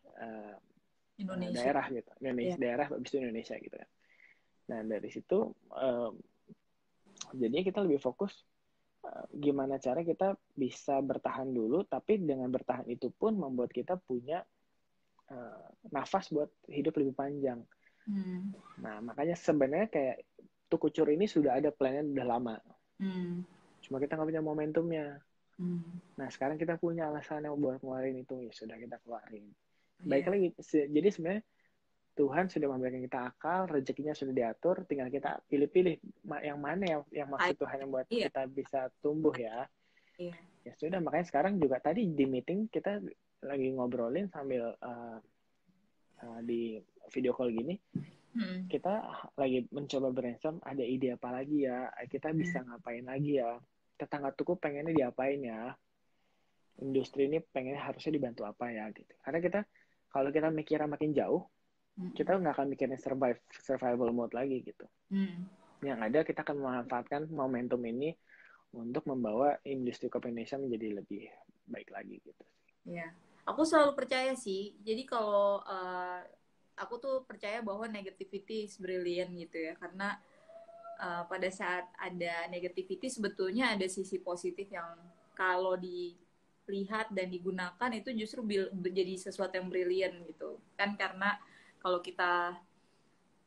daerah gitu, Indonesia, daerah habis itu Indonesia gitu kan. Nah dari situ jadinya kita lebih fokus gimana cara kita bisa bertahan dulu, tapi dengan bertahan itu pun membuat kita punya nafas buat hidup lebih panjang. Nah makanya sebenarnya kayak Tukucur ini sudah ada plannya udah lama. Cuma kita nggak punya momentumnya. Nah sekarang kita punya alasannya buat ngeluarin itu, ya sudah kita keluarin. Baik lagi, jadi sebenarnya Tuhan sudah memberikan kita akal, rezekinya sudah diatur, tinggal kita pilih-pilih yang mana yang maksud Tuhan yang buat kita bisa tumbuh ya. Ya sudah, makanya sekarang juga tadi di meeting kita lagi ngobrolin sambil di video call gini, kita lagi mencoba brainstorm ada ide apa lagi ya, kita bisa ngapain lagi ya, tetangga Tuku pengennya diapain ya, industri ini pengennya harusnya dibantu apa ya gitu. Karena kita kalau kita mikirnya makin jauh, kita nggak akan mikirin survival mode lagi gitu. Yang ada kita akan memanfaatkan momentum ini untuk membawa industri kopi Indonesia menjadi lebih baik lagi gitu. Iya, aku selalu percaya sih. Jadi kalau aku tuh percaya bahwa negativity is brilliant gitu ya, karena pada saat ada negativity sebetulnya ada sisi positif yang kalau dilihat dan digunakan itu justru menjadi sesuatu yang brilliant gitu kan, karena kalau kita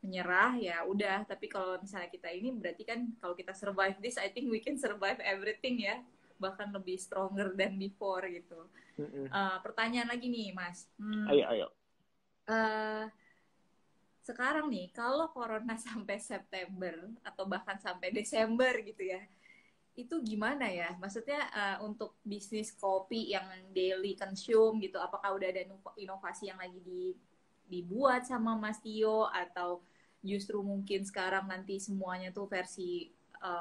menyerah ya udah, tapi kalau misalnya kita ini berarti kan kalau kita survive this, I think we can survive everything ya, bahkan lebih stronger than before gitu. Pertanyaan lagi nih Mas. Ayo. Sekarang nih kalau corona sampai September atau bahkan sampai Desember gitu ya, itu gimana ya? Maksudnya untuk bisnis kopi yang daily consume gitu, apakah udah ada inovasi yang lagi dibuat sama Mas Tio, atau justru mungkin sekarang nanti semuanya tuh versi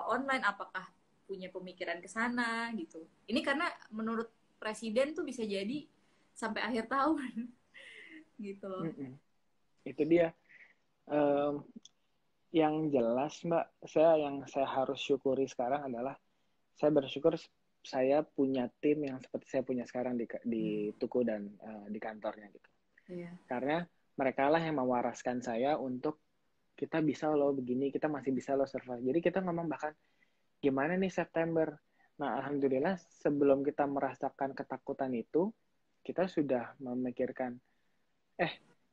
online, apakah punya pemikiran ke sana gitu? Ini karena menurut Presiden tuh bisa jadi sampai akhir tahun gitu loh. Itu dia. Yang jelas Mbak, yang saya harus syukuri sekarang adalah saya bersyukur saya punya tim yang seperti saya punya sekarang di Tuku dan di kantornya gitu. Karena mereka lah yang mewaraskan saya untuk kita bisa loh begini, kita masih bisa loh survive. Jadi kita ngomong bahkan gimana nih September. Nah, alhamdulillah sebelum kita merasakan ketakutan itu, kita sudah memikirkan,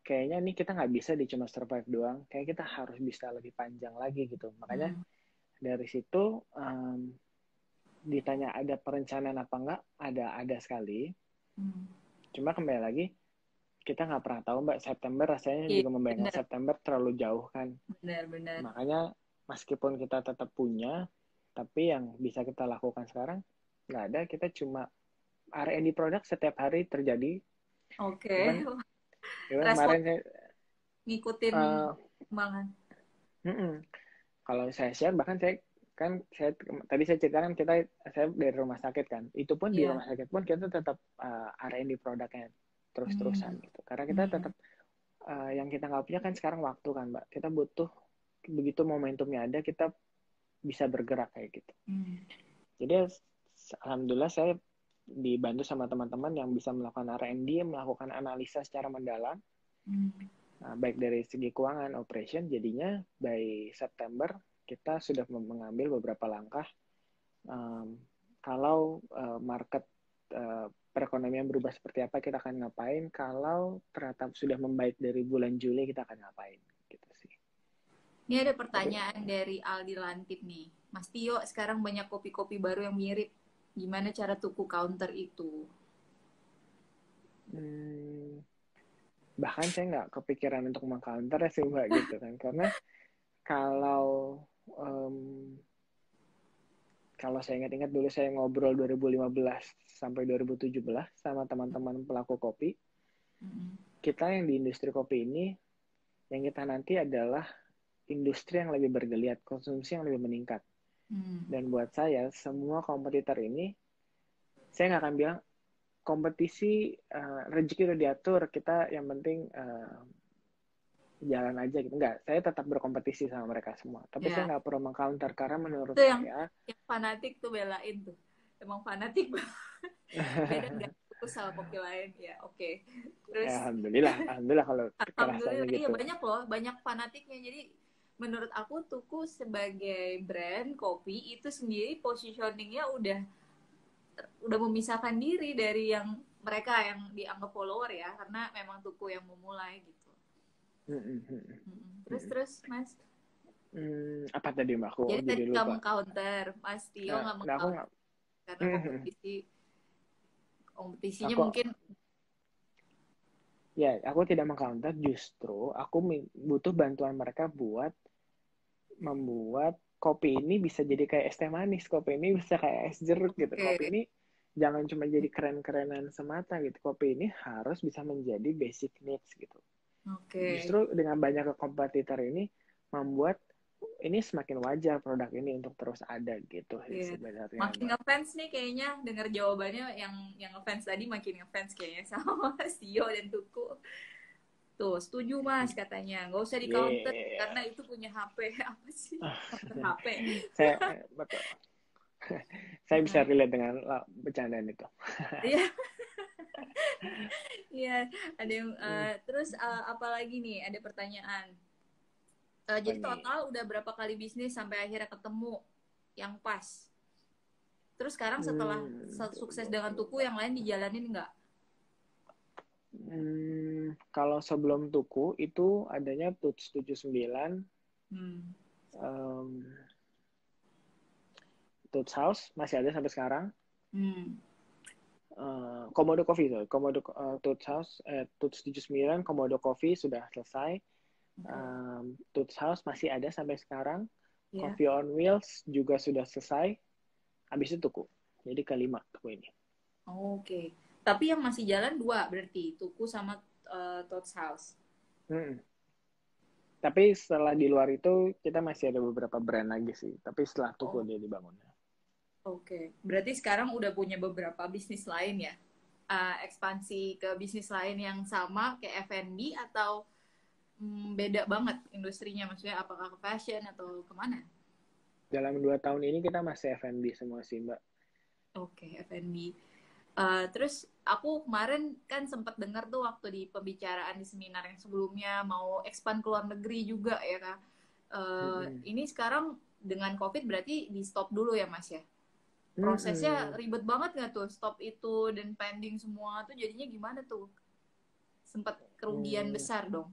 kayaknya nih kita nggak bisa di cuma survive doang, kayak kita harus bisa lebih panjang lagi gitu. Makanya dari situ ditanya ada perencanaan apa enggak, ada sekali. Cuma kembali lagi, kita nggak pernah tahu Mbak, September rasanya juga membayangkan September terlalu jauh kan. Benar. Makanya meskipun kita tetap punya, tapi yang bisa kita lakukan sekarang nggak ada, kita cuma R&D produk setiap hari terjadi. Oke. Kemarin saya ngikutin kembangan. Kalau saya share, bahkan saya tadi saya ceritakan saya dari rumah sakit kan, itu pun di rumah sakit pun kita tetap R&D produknya terus-terusan gitu, karena kita tetap yang kita nggak punya kan sekarang waktu kan Mbak, kita butuh begitu momentumnya ada kita bisa bergerak kayak gitu. Jadi alhamdulillah saya dibantu sama teman-teman yang bisa melakukan R&D, melakukan analisa secara mendalam, baik dari segi keuangan, operation. Jadinya by September kita sudah mengambil beberapa langkah. Kalau market perekonomian berubah seperti apa, kita akan ngapain. Kalau ternyata sudah membaik dari bulan Juli, kita akan ngapain. Gitu sih. Ini ada pertanyaan dari Aldi Lantip nih. Mas Tio, sekarang banyak kopi-kopi baru yang mirip. Gimana cara tuku counter itu? Bahkan saya nggak kepikiran untuk meng-counter sih Mbak gitu kan. Karena kalau saya ingat-ingat dulu saya ngobrol 2015 sampai 2017 sama teman-teman pelaku kopi, kita yang di industri kopi ini, yang kita nanti adalah industri yang lebih bergeliat, konsumsi yang lebih meningkat. Dan buat saya, semua kompetitor ini, saya nggak akan bilang kompetisi rezeki udah diatur, kita yang penting jalan aja gitu. Enggak, saya tetap berkompetisi sama mereka semua. Tapi saya nggak perlu meng-counter, karena menurut itu saya... Yang fanatik tuh belain tuh. Emang fanatik banget. Beda nggak tuh sama kopi lain. Ya, oke. Terus, Alhamdulillah kalau kerasanya gitu. Iya, banyak loh, banyak fanatiknya. Jadi, menurut aku Tuku sebagai brand kopi itu sendiri positioningnya udah memisahkan diri dari yang mereka yang dianggap follower ya, karena memang Tuku yang memulai gitu. Terus Mas, apa tadi Mbak? Aku jadi tadi lupa. kamu counter, Mas Tio nggak mau counter karena kompetisinya mungkin. Ya, aku tidak meng-counter, justru aku butuh bantuan mereka buat membuat kopi ini bisa jadi kayak es teh manis, kopi ini bisa kayak es jeruk gitu. Kopi ini jangan cuma jadi keren-kerenan semata gitu. Kopi ini harus bisa menjadi basic needs gitu. Justru dengan banyak kompetitor ini membuat ini semakin wajar produk ini untuk terus ada gitu sebenarnya. Makin ngefans nih kayaknya, dengar jawabannya yang ngefans tadi makin ngefans kayaknya sama Tio dan Tuku. Tuh, setuju Mas katanya. Nggak usah di counter karena itu punya HP. Apa sih? HP. Saya bisa relate dengan bercandaan itu. Iya. Iya, ada yang terus apalagi nih? Ada pertanyaan. Jadi total udah berapa kali bisnis sampai akhirnya ketemu yang pas? Terus sekarang setelah sukses dengan Tuku, yang lain dijalanin nggak? Kalau sebelum Tuku itu adanya Tuts 79, Tuts House masih ada sampai sekarang. Komodo Coffee, Tuts House, Tuts 79, Komodo Coffee sudah selesai. Tuts House masih ada sampai sekarang. Coffee on Wheels juga sudah selesai. Habis itu Tuku. Jadi kelima Tuku ini. Oke. Tapi yang masih jalan 2 berarti, Tuku sama Tuts House. Tapi setelah di luar itu kita masih ada beberapa brand lagi sih. Tapi setelah Tuku dia dibangunnya. Oke. Berarti sekarang udah punya beberapa bisnis lain ya? Ekspansi ke bisnis lain yang sama kayak F&B atau beda banget industrinya, maksudnya apakah ke fashion atau kemana? Dalam 2 tahun ini kita masih F&B semua sih Mbak. Oke, F&B. Terus aku kemarin kan sempat dengar tuh waktu di pembicaraan di seminar yang sebelumnya mau expand ke luar negeri juga ya Kak. ini sekarang dengan COVID berarti di stop dulu ya Mas ya? Prosesnya ribet banget nggak tuh stop itu dan pending semua tuh jadinya gimana tuh? Sempat kerugian besar dong?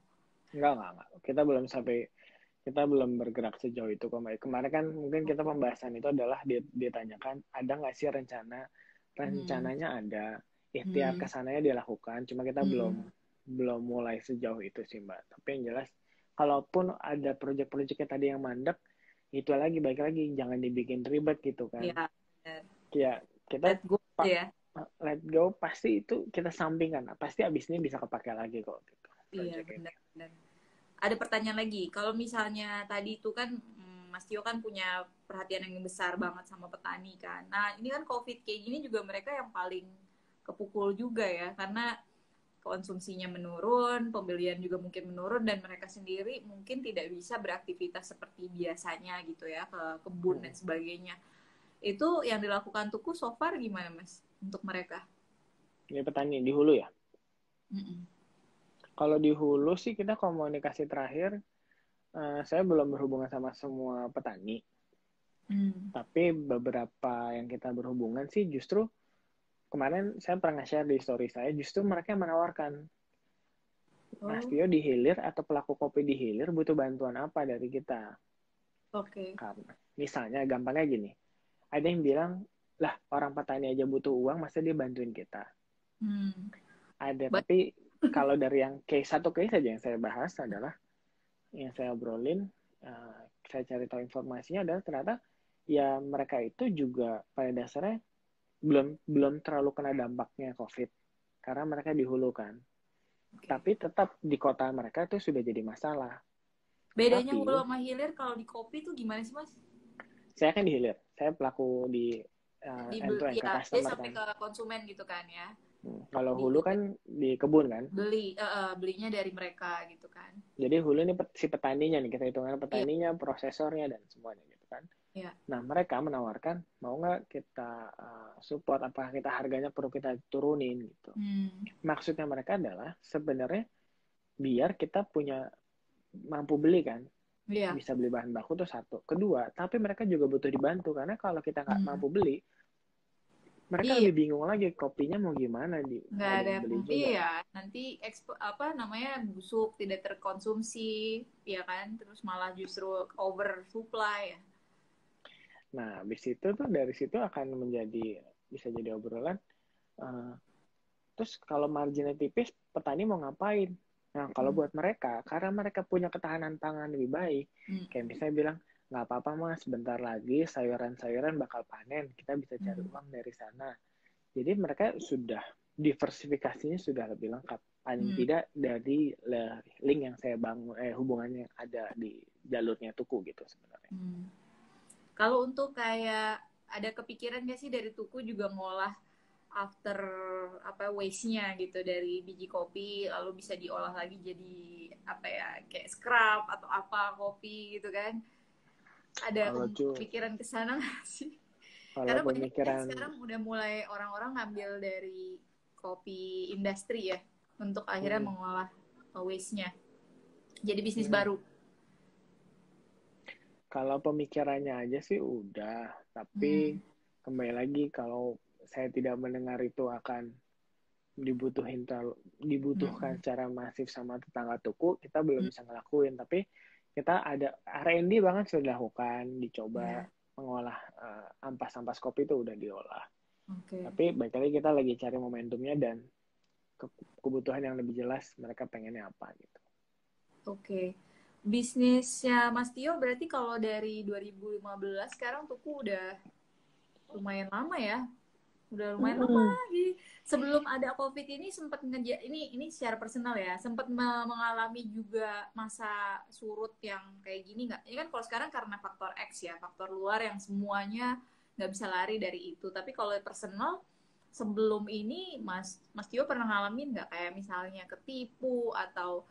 Enggak. Kita belum bergerak sejauh itu. Kemarin kan mungkin kita pembahasan itu adalah ditanyakan ada nggak sih rencananya ada, ikhtiar kesananya dilakukan, cuma kita belum mulai sejauh itu sih Mbak. Tapi yang jelas, kalaupun ada proyek-proyeknya tadi yang mandek, itu lagi baik lagi jangan dibikin ribet gitu kan. Iya. Ya kita Let go ya. Let go pasti itu kita sampingkan, pasti abis ini bisa kepake lagi kok. Gitu, iya benar. Ada pertanyaan lagi, kalau misalnya tadi itu kan Mas Tio kan punya perhatian yang besar banget sama petani kan. Nah ini kan COVID kayak gini juga mereka yang paling kepukul juga ya, karena konsumsinya menurun, pembelian juga mungkin menurun, dan mereka sendiri mungkin tidak bisa beraktivitas seperti biasanya gitu ya, ke kebun dan sebagainya. Itu yang dilakukan Tuku so far gimana Mas untuk mereka? Ini petani di hulu ya? Kalau di hulu sih kita komunikasi terakhir, saya belum berhubungan sama semua petani. Tapi beberapa yang kita berhubungan sih justru kemarin saya pernah share di story saya, justru mereka yang menawarkan, Mas Tio di hilir atau pelaku kopi di hilir butuh bantuan apa dari kita? Karena misalnya gampangnya gini, ada yang bilang, lah orang petani aja butuh uang, masa dia bantuin kita? Ada, tapi kalau dari yang satu case aja yang saya bahas adalah, yang saya obrolin, saya cari tahu informasinya adalah ternyata ya mereka itu juga pada dasarnya belum terlalu kena dampaknya COVID karena mereka di hulu kan. Tapi tetap di kota mereka itu sudah jadi masalah. Bedanya hulu sama hilir kalau di kopi itu gimana sih Mas? Saya kan di hilir, saya pelaku di end-to-end ke customer sampai kan. ke konsumen gitu kan ya. Kalau hulu kan di kebun kan. Belinya dari mereka gitu kan. Jadi hulu ini si petaninya nih, kita hitungkan petaninya, prosesornya dan semuanya gitu kan. Nah mereka menawarkan mau nggak kita support, apakah kita harganya perlu kita turunin gitu. Maksudnya mereka adalah sebenarnya biar kita punya mampu beli kan. Bisa beli bahan baku tuh satu. Kedua, tapi mereka juga butuh dibantu karena kalau kita nggak mampu beli, mereka lebih bingung lagi kopinya mau gimana nggak ada beli juga. Iya, nanti busuk, tidak terkonsumsi, ya kan? Terus malah justru oversupply ya. Nah, habis itu tuh dari situ akan bisa jadi obrolan. Terus kalau marginnya tipis, petani mau ngapain? Nah, kalau buat mereka, karena mereka punya ketahanan pangan lebih baik, kayak misalnya bilang, nggak apa-apa mas, sebentar lagi sayuran-sayuran bakal panen, kita bisa cari uang dari sana. Jadi mereka sudah, diversifikasinya sudah lebih lengkap. Paling tidak dari link yang saya bangun, hubungannya yang ada di jalurnya Tuku gitu sebenarnya. Kalau untuk kayak, ada kepikiran nggak sih dari Tuku juga ngolah after waste-nya gitu dari biji kopi lalu bisa diolah lagi jadi kayak scrub atau kopi gitu kan? Ada pikiran ke sana nggak sih? Karena banyak kan sekarang udah mulai orang-orang ngambil dari kopi industri ya untuk akhirnya mengolah waste-nya jadi bisnis baru. Kalau pemikirannya aja sih udah, tapi kembali lagi kalau saya tidak mendengar itu akan dibutuhkan secara masif sama tetangga Tuku, kita belum bisa ngelakuin. Tapi kita ada R&D bahkan sudah dilakukan, dicoba mengolah ampas-ampas kopi itu udah diolah. Tapi baik lagi kita lagi cari momentumnya dan kebutuhan yang lebih jelas mereka pengennya apa gitu. Bisnisnya Mas Tio berarti kalau dari 2015 sekarang Tuku udah lumayan lama ya. Udah lumayan lama lagi. Sebelum ada COVID ini sempat ini secara personal ya, sempat mengalami juga masa surut yang kayak gini nggak? Ini kan kalau sekarang karena faktor X ya, faktor luar yang semuanya nggak bisa lari dari itu. Tapi kalau personal sebelum ini Mas Tio pernah ngalamin nggak kayak misalnya ketipu atau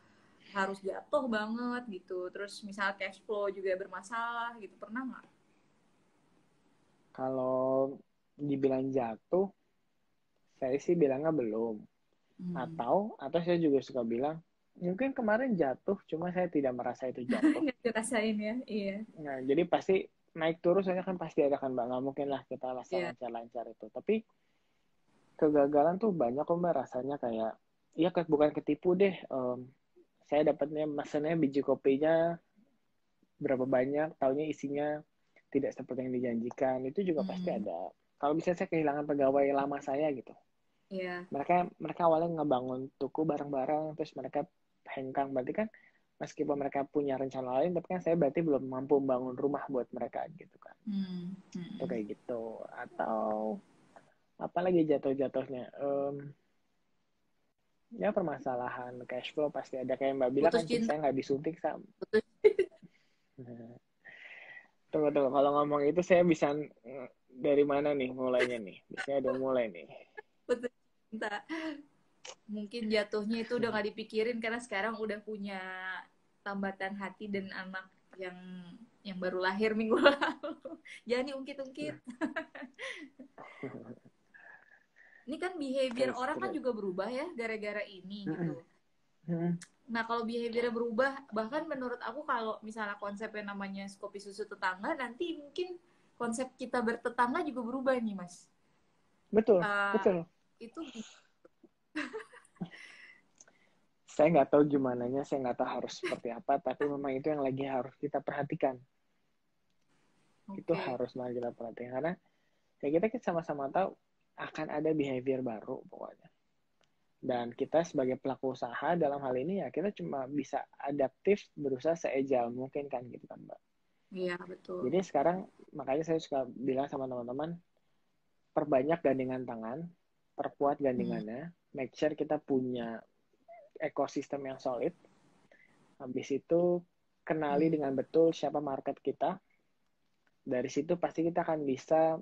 harus jatuh banget gitu, terus misal cash flow juga bermasalah gitu, pernah nggak? Kalau dibilang jatuh, saya sih bilangnya belum. Atau saya juga suka bilang, Mungkin kemarin jatuh, cuma saya tidak merasa itu jatuh. Nggak dirasain ya, iya. Nah, jadi pasti naik turun soalnya kan pasti ada kan Mbak. Nggak mungkin lah kita rasa Iya. lancar-lancar itu. Tapi kegagalan tuh banyak kok Mbak rasanya kayak, ya bukan ketipu deh. Saya dapatnya mesennya biji kopinya berapa banyak, taunya isinya tidak seperti yang dijanjikan. Itu juga pasti ada. Kalau misalnya saya kehilangan pegawai lama saya gitu. Iya. Mereka awalnya ngebangun toko bareng-bareng, terus mereka hengkang. Berarti kan meskipun mereka punya rencana lain, tapi kan saya berarti belum mampu membangun rumah buat mereka gitu kan. Itu kayak gitu. Atau apa lagi jatuh-jatuhnya? Ya permasalahan cash flow pasti ada. Kayak Mbak bilang Putus kan cinta. saya nggak disuntik sama. Putus. Tunggu. Kalau ngomong itu saya bisa dari mana nih mulainya nih? Biasanya udah mulai nih. Putus cinta. Mungkin jatuhnya itu udah nggak dipikirin karena sekarang udah punya tambatan hati dan anak yang baru lahir minggu lalu. Jangan diungkit-ungkit. Ini kan behavior orang kan juga berubah ya gara-gara ini gitu. Nah kalau behavior berubah, bahkan menurut aku kalau misalnya konsepnya namanya kopi susu tetangga, nanti mungkin konsep kita bertetangga juga berubah nih Mas. Betul. Itu saya nggak tahu gimananya, saya nggak tahu harus seperti apa, tapi memang itu yang lagi harus kita perhatikan. Itu harus malah kita perhatikan karena ya kita sama-sama tahu akan ada behavior baru pokoknya. Dan kita sebagai pelaku usaha dalam hal ini ya kita cuma bisa adaptif, berusaha seagile mungkin kan gitu kan Mbak. Iya betul. Jadi sekarang makanya saya suka bilang sama teman-teman, perbanyak gandengan tangan, perkuat gandengannya, make sure kita punya ekosistem yang solid. Habis itu kenali dengan betul siapa market kita. Dari situ pasti kita akan bisa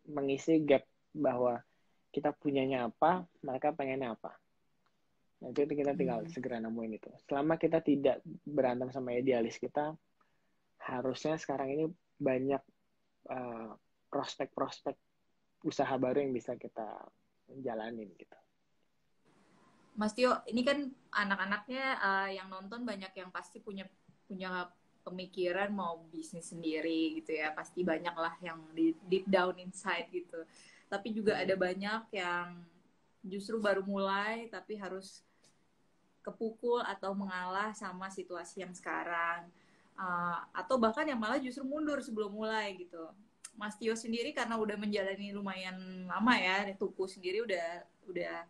mengisi gap bahwa kita punyanya apa, mereka pengennya apa. Nah, itu kita tinggal segera nemuin itu. Selama kita tidak berantem sama idealis kita, harusnya sekarang ini banyak prospek-prospek usaha baru yang bisa kita jalanin gitu. Mas Tio, ini kan anak-anaknya yang nonton banyak yang pasti punya pemikiran mau bisnis sendiri gitu ya. Pasti banyak lah yang deep down inside gitu. Tapi juga ada banyak yang justru baru mulai tapi harus kepukul atau mengalah sama situasi yang sekarang. Atau bahkan yang malah justru mundur sebelum mulai gitu. Mas Tio sendiri karena udah menjalani lumayan lama ya, Tuku sendiri udah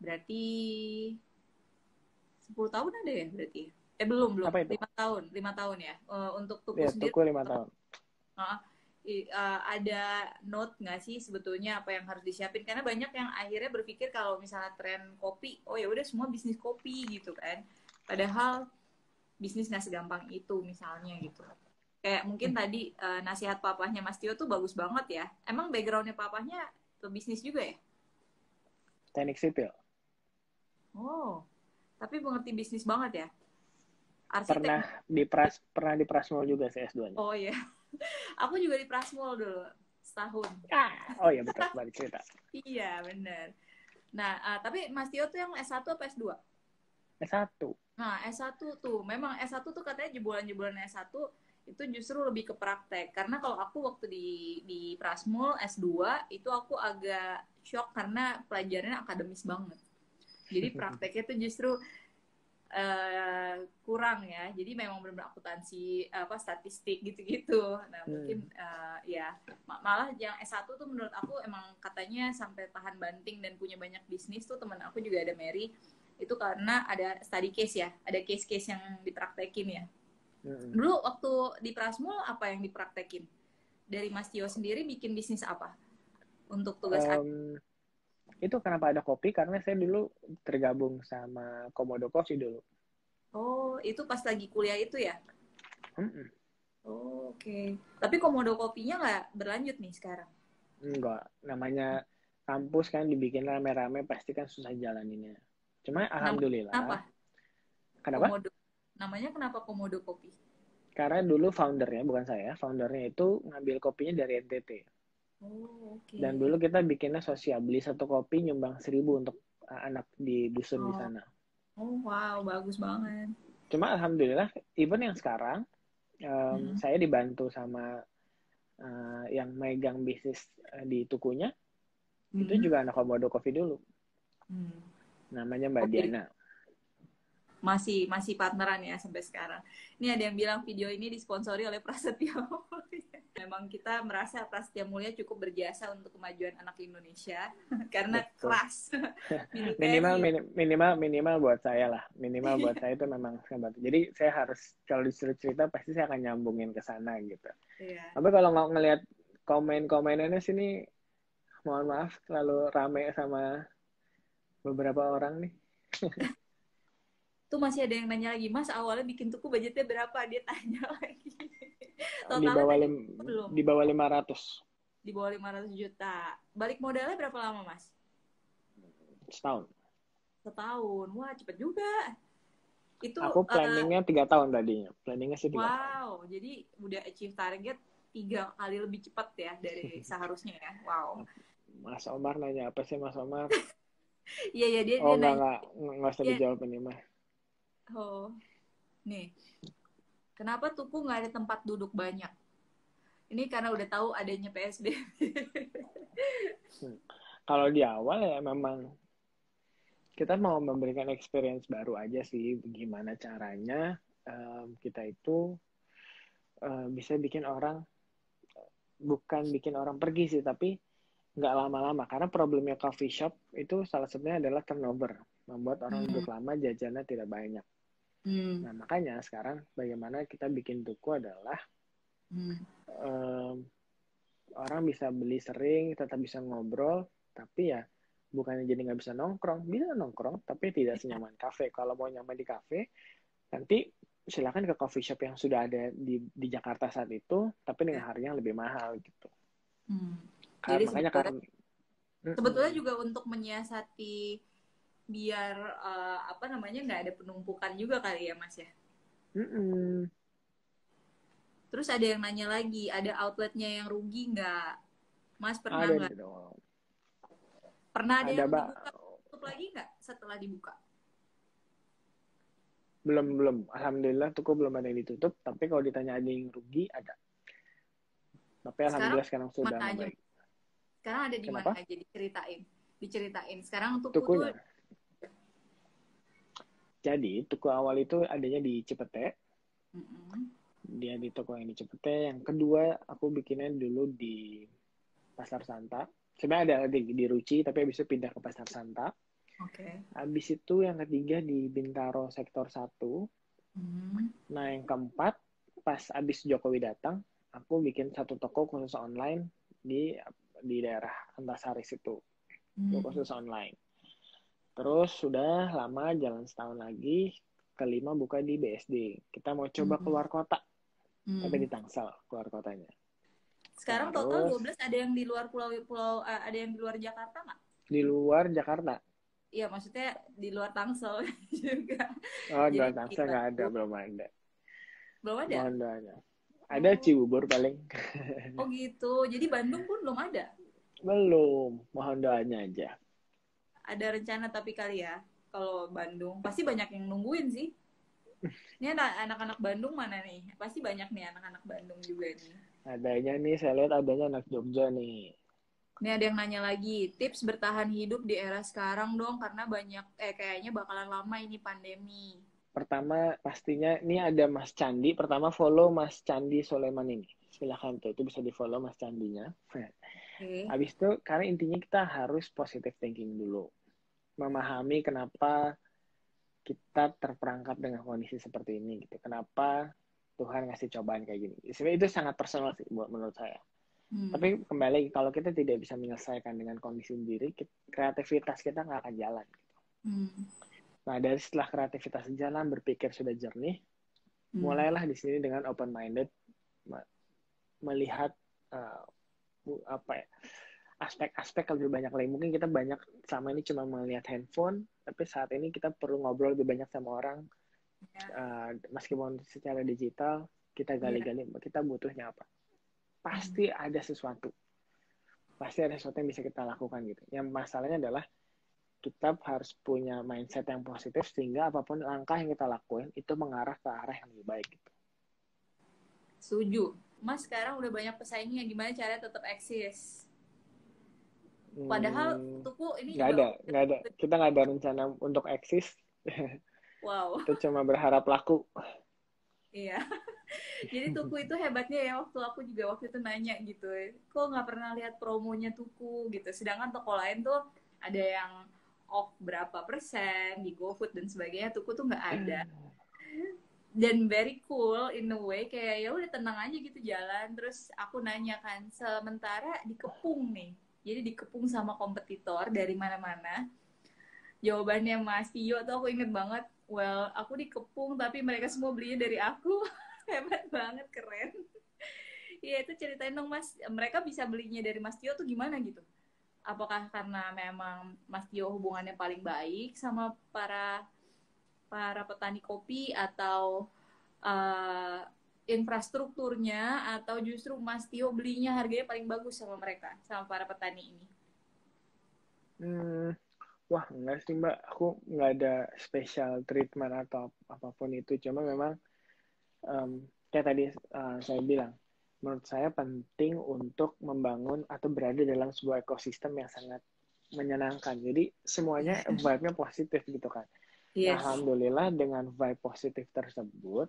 berarti 10 tahun ada ya berarti? Belum. 5 tahun ya. Untuk Tuku sendiri. Tuku 5 tahun. Ada note nggak sih sebetulnya apa yang harus disiapin? Karena banyak yang akhirnya berpikir kalau misalnya tren kopi, oh ya udah semua bisnis kopi gitu kan. Padahal bisnis nggak segampang itu misalnya gitu. Kayak mungkin tadi nasihat papahnya Mas Tio tuh bagus banget ya. Emang backgroundnya papahnya bisnis juga ya? Teknik sipil. Oh, tapi mengerti bisnis banget ya? Arsitek. Pernah di Prasmul juga saya S2-nya. Oh iya. Aku juga di Prasmul dulu, setahun. Oh iya betul, balik cerita. Iya, benar. Nah, tapi Mas Tio tuh yang S1 apa S2? S1. Nah, S1 tuh, memang S1 tuh katanya jebolan-jebolan S1 itu justru lebih ke praktek. Karena kalau aku waktu di Prasmul S2, itu aku agak shock karena pelajarannya akademis banget. Jadi prakteknya tuh justru kurang ya. Jadi memang benar-benar akuntansi, statistik gitu-gitu. Nah, mungkin ya malah yang S1 tuh menurut aku emang katanya sampai tahan banting dan punya banyak bisnis tuh teman aku juga ada Mary. Itu karena ada study case ya, ada case-case yang dipraktekin ya. Dulu waktu di Prasmul apa yang dipraktekin? Dari Mas Tio sendiri bikin bisnis apa? Untuk tugas itu kenapa ada kopi? Karena saya dulu tergabung sama Komodo Coffee dulu. Oh, itu pas lagi kuliah itu ya? Oh, oke. Tapi Komodo Kopinya nggak berlanjut nih sekarang? Enggak. Namanya kampus kan dibikin rame-rame, pasti kan susah jalaninnya. Cuma alhamdulillah. Kenapa? Komodo. Namanya kenapa Komodo Kopi? Karena dulu foundernya, bukan saya, foundernya itu ngambil kopinya dari NTT. Oh, oke. Dan dulu kita bikinnya sosial, beli 1 kopi nyumbang 1.000 untuk anak di dusun di sana. Oh, wow, bagus banget. Cuma alhamdulillah, even yang sekarang saya dibantu sama yang megang bisnis di tukunya, itu juga anak Komodo Coffee dulu. Namanya Mbak Diana. Masih partneran ya sampai sekarang. Ini ada yang bilang video ini disponsori oleh Prasetya Mulia. Memang kita merasa Prasetya Mulia cukup berjasa untuk kemajuan anak Indonesia karena Betul. keras. minimal buat saya lah. Minimal buat saya itu memang sangat. Jadi saya harus kalau disuruh cerita pasti saya akan nyambungin ke sana gitu. Iya. Tapi kalau ngelihat komen-komenannya sini, mohon maaf terlalu rame sama beberapa orang nih. Tuh masih ada yang nanya lagi, Mas awalnya bikin tuku budgetnya berapa? Dia tanya lagi. Di bawah 500. Di bawah 500 juta. Balik modalnya berapa lama, Mas? Setahun. Wah, cepet juga. Itu aku planningnya 3 tahun tadinya. Planningnya sih 3 tahun. Wow, jadi udah achieve target 3 kali lebih cepat ya dari seharusnya ya. Wow. Mas Omar nanya apa sih, Mas Omar? Iya, dia nanya. Nggak usah dijawab ini mah. Oh, nih. Kenapa tuku nggak ada tempat duduk banyak? Ini karena udah tahu adanya PSBB. Kalau di awal ya memang kita mau memberikan experience baru aja sih, gimana caranya kita itu bisa bikin orang, bukan bikin orang pergi sih, tapi nggak lama-lama. Karena problemnya coffee shop itu salah satunya adalah turnover, membuat orang duduk lama, jajannya tidak banyak. Nah makanya sekarang bagaimana kita bikin tuku adalah orang bisa beli sering, tetap bisa ngobrol, tapi ya bukannya jadi nggak bisa nongkrong, tapi tidak senyaman kafe. Kalau mau nyaman di kafe, nanti silakan ke coffee shop yang sudah ada di Jakarta saat itu, tapi dengan harga yang lebih mahal gitu. Jadi Makanya sebetulnya juga untuk menyiasati biar nggak ada penumpukan juga kali ya, Mas ya. Terus ada yang nanya lagi, ada outletnya yang rugi nggak? Mas pernah nggak? Pernah ada yang dibuka tutup lagi nggak setelah dibuka? Belum. Alhamdulillah tuku belum ada yang ditutup, tapi kalau ditanya ada yang rugi, ada. Tapi alhamdulillah sekarang sudah membaik. Sekarang ada di mana aja? Diceritain. Sekarang tuku Jadi tuku awal itu adanya di Cipete. Dia di toko yang di Cipete. Yang kedua aku bikinnya dulu di Pasar Santa. Sebenarnya ada di Ruci, tapi habis itu pindah ke Pasar Santa. Habis itu yang ketiga di Bintaro sektor 1. Nah yang keempat, pas habis Jokowi datang, aku bikin satu toko khusus online di daerah Antasari situ. Khusus online. Terus sudah lama, jalan setahun lagi, kelima buka di BSD. Kita mau coba keluar kota, tapi di Tangsel keluar kotanya. Sekarang total 12, ada yang di luar pulau, ada yang di luar Jakarta nggak? Di luar Jakarta? Iya, maksudnya di luar Tangsel juga. Oh, di luar Tangsel nggak ada, belum ada. Belum ada? Mohon doanya. Ada Cibubur paling. Oh gitu, jadi Bandung pun belum ada? Belum, mohon doanya aja. Ada rencana tapi kali ya, kalau Bandung. Pasti banyak yang nungguin sih. Ini anak-anak Bandung mana nih? Pasti banyak nih anak-anak Bandung juga nih. Adanya nih, saya lihat adanya anak Jogja nih. Ini ada yang nanya lagi, tips bertahan hidup di era sekarang dong, karena kayaknya bakalan lama ini pandemi. Pertama, pastinya, ini ada Mas Candi. Pertama, follow Mas Candi Soleman ini. Silahkan tuh, itu bisa di-follow Mas Candinya. Habis itu, karena intinya kita harus positive thinking dulu. Memahami kenapa kita terperangkap dengan kondisi seperti ini. Gitu. Kenapa Tuhan ngasih cobaan kayak gini. Sebenarnya itu sangat personal sih menurut saya. Tapi kembali, kalau kita tidak bisa menyelesaikan dengan kondisi sendiri, kreativitas kita nggak akan jalan. Gitu. Nah, dari setelah kreativitas jalan, berpikir sudah jernih, mulailah di sini dengan open-minded, melihat aspek-aspek lebih banyak lagi. Mungkin kita banyak sama ini cuma melihat handphone, tapi saat ini kita perlu ngobrol lebih banyak sama orang. Meskipun secara digital, kita gali-gali, kita butuhnya apa. Pasti ada sesuatu yang bisa kita lakukan gitu. Yang masalahnya adalah kita harus punya mindset yang positif sehingga apapun langkah yang kita lakuin itu mengarah ke arah yang lebih baik gitu. Setuju. Mas sekarang udah banyak pesaingnya, gimana caranya tetap eksis? Padahal Tuku ini nggak juga ada. Kita nggak ada rencana untuk eksis. wow. Kita cuma berharap laku. Iya. Jadi Tuku itu hebatnya ya, waktu itu nanya gitu, kok nggak pernah lihat promonya Tuku gitu. Sedangkan toko lain tuh ada yang off berapa persen di GoFood dan sebagainya, Tuku tuh nggak ada. Dan very cool in a way, kayak ya udah tenang aja gitu jalan. Terus aku nanya kan, sementara dikepung nih, jadi dikepung sama kompetitor dari mana-mana. Jawabannya Mas Tio tuh aku inget banget, well aku dikepung tapi mereka semua belinya dari aku. Hebat banget, keren. Iya, itu ceritain dong Mas, mereka bisa belinya dari Mas Tio tuh gimana gitu? Apakah karena memang Mas Tio hubungannya paling baik sama para petani kopi, atau infrastrukturnya, atau justru Mas Tio belinya harganya paling bagus sama mereka, sama para petani ini? Wah, enggak sih Mbak. Aku nggak ada special treatment atau apapun itu. Cuma memang kayak tadi saya bilang, menurut saya penting untuk membangun atau berada dalam sebuah ekosistem yang sangat menyenangkan. Jadi semuanya vibe-nya positif gitu kan. Nah, Yes. alhamdulillah dengan vibe positif tersebut,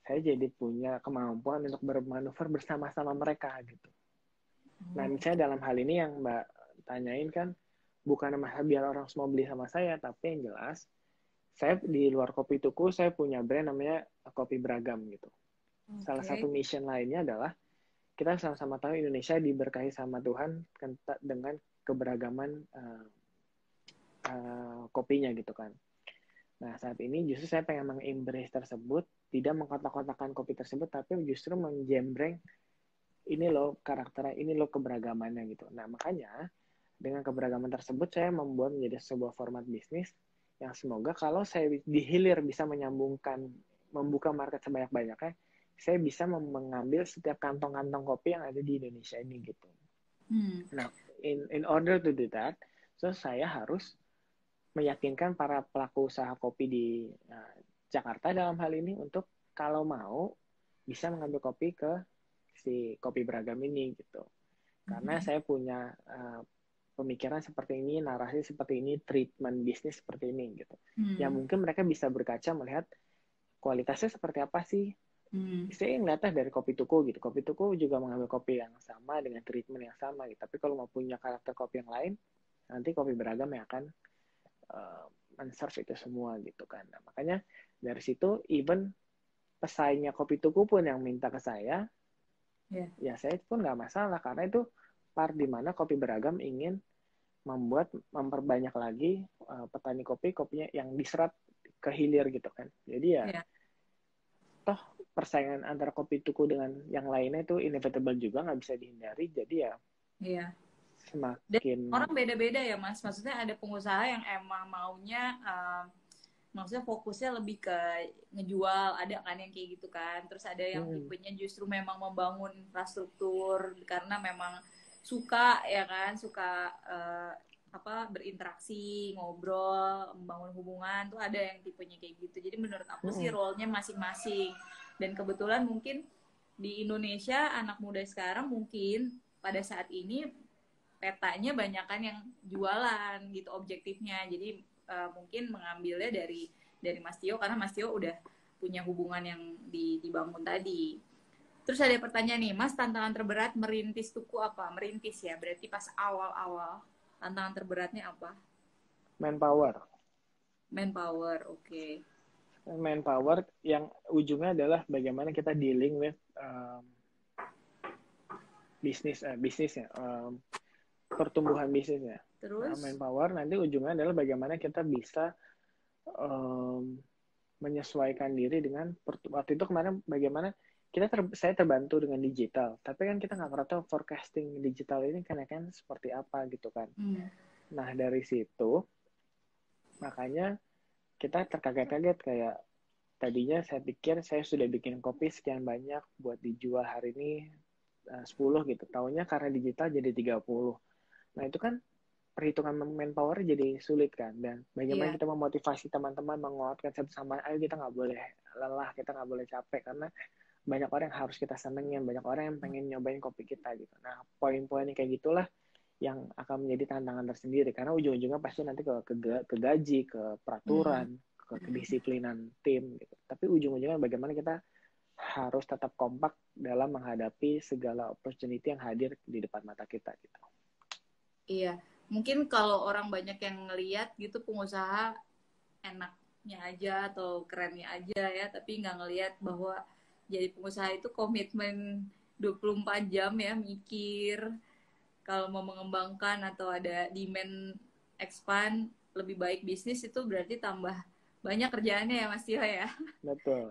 saya jadi punya kemampuan untuk bermanuver bersama-sama mereka gitu. Nah, misalnya dalam hal ini yang Mbak tanyain kan, bukan biar orang semua beli sama saya, tapi yang jelas, saya di luar Kopi Tuku, saya punya brand namanya Kopi Beragam gitu. Salah satu mission lainnya adalah, kita sama-sama tahu Indonesia diberkahi sama Tuhan dengan keberagaman kopinya gitu kan. Nah, saat ini justru saya pengen meng-embrace tersebut, tidak mengkotak-kotakan kopi tersebut, tapi justru menjembreng ini loh karakternya, ini loh keberagamannya gitu. Nah, makanya dengan keberagaman tersebut saya membuat menjadi sebuah format bisnis yang semoga kalau saya di hilir bisa menyambungkan, membuka market sebanyak-banyaknya, saya bisa mengambil setiap kantong-kantong kopi yang ada di Indonesia ini gitu. Nah, in order to do that, so saya harus meyakinkan para pelaku usaha kopi di Jakarta dalam hal ini untuk kalau mau bisa mengambil kopi ke si Kopi Beragam ini gitu. Karena saya punya pemikiran seperti ini, narasi seperti ini, treatment bisnis seperti ini gitu. Ya mungkin mereka bisa berkaca melihat kualitasnya seperti apa sih. Saya ngeliatnya dari Kopi Tuku gitu. Kopi Tuku juga mengambil kopi yang sama dengan treatment yang sama gitu. Tapi kalau mau punya karakter kopi yang lain, nanti Kopi Beragam yang akan men-serve itu semua gitu kan. Nah, makanya dari situ even pesaingnya Kopi Tuku pun yang minta ke saya, ya saya pun nggak masalah karena itu part di mana Kopi Beragam ingin memperbanyak lagi petani kopinya yang diserap ke hilir gitu kan. Jadi ya toh persaingan antara Kopi Tuku dengan yang lainnya itu inevitable juga, nggak bisa dihindari. Jadi ya semakin dan orang beda-beda ya Mas, maksudnya ada pengusaha yang emang maunya maksudnya fokusnya lebih ke ngejual, ada kan yang kayak gitu kan, terus ada yang tipenya justru memang membangun infrastruktur karena memang suka ya kan, suka berinteraksi, ngobrol, membangun hubungan tuh, ada yang tipenya kayak gitu. Jadi menurut aku sih role-nya masing-masing. Dan kebetulan mungkin di Indonesia anak muda sekarang mungkin pada saat ini petanya banyakan yang jualan gitu objektifnya. Jadi mungkin mengambilnya dari Mas Tio karena Mas Tio udah punya hubungan yang dibangun tadi. Terus ada pertanyaan nih, Mas, tantangan terberat merintis Tuku apa? Merintis ya, berarti pas awal-awal. Tantangan terberatnya apa? Manpower, oke. Manpower yang ujungnya adalah bagaimana kita dealing with bisnisnya, pertumbuhan bisnisnya. Terus? Nah, manpower nanti ujungnya adalah bagaimana kita bisa menyesuaikan diri dengan waktu itu kemarin bagaimana saya terbantu dengan digital, tapi kan kita nggak pernah tahu forecasting digital ini kan seperti apa gitu kan. Nah dari situ makanya kita terkaget-kaget kayak tadinya saya pikir saya sudah bikin kopi sekian banyak buat dijual hari ini 10 gitu, tahunya karena digital jadi 30. Nah itu kan perhitungan manpower jadi sulit kan, dan bagaimana Iya. kita memotivasi teman-teman, menguatkan satu sama lain, ayo kita nggak boleh lelah, kita nggak boleh capek, karena banyak orang yang harus kita senengin, banyak orang yang pengen nyobain kopi kita gitu. Nah, poin-poin kayak gitulah yang akan menjadi tantangan tersendiri, karena ujung-ujungnya pasti nanti ke gaji, ke Hmm. peraturan, ke kedisiplinan tim gitu. Tapi ujung-ujungnya bagaimana kita harus tetap kompak dalam menghadapi segala opportunity yang hadir di depan mata kita gitu. Iya. Mungkin kalau orang banyak yang ngeliat gitu pengusaha enaknya aja atau kerennya aja ya, tapi nggak ngeliat bahwa jadi pengusaha itu komitmen 24 jam ya, mikir kalau mau mengembangkan atau ada demand expand, lebih baik bisnis itu berarti tambah banyak kerjaannya ya Mas Tio ya. Betul.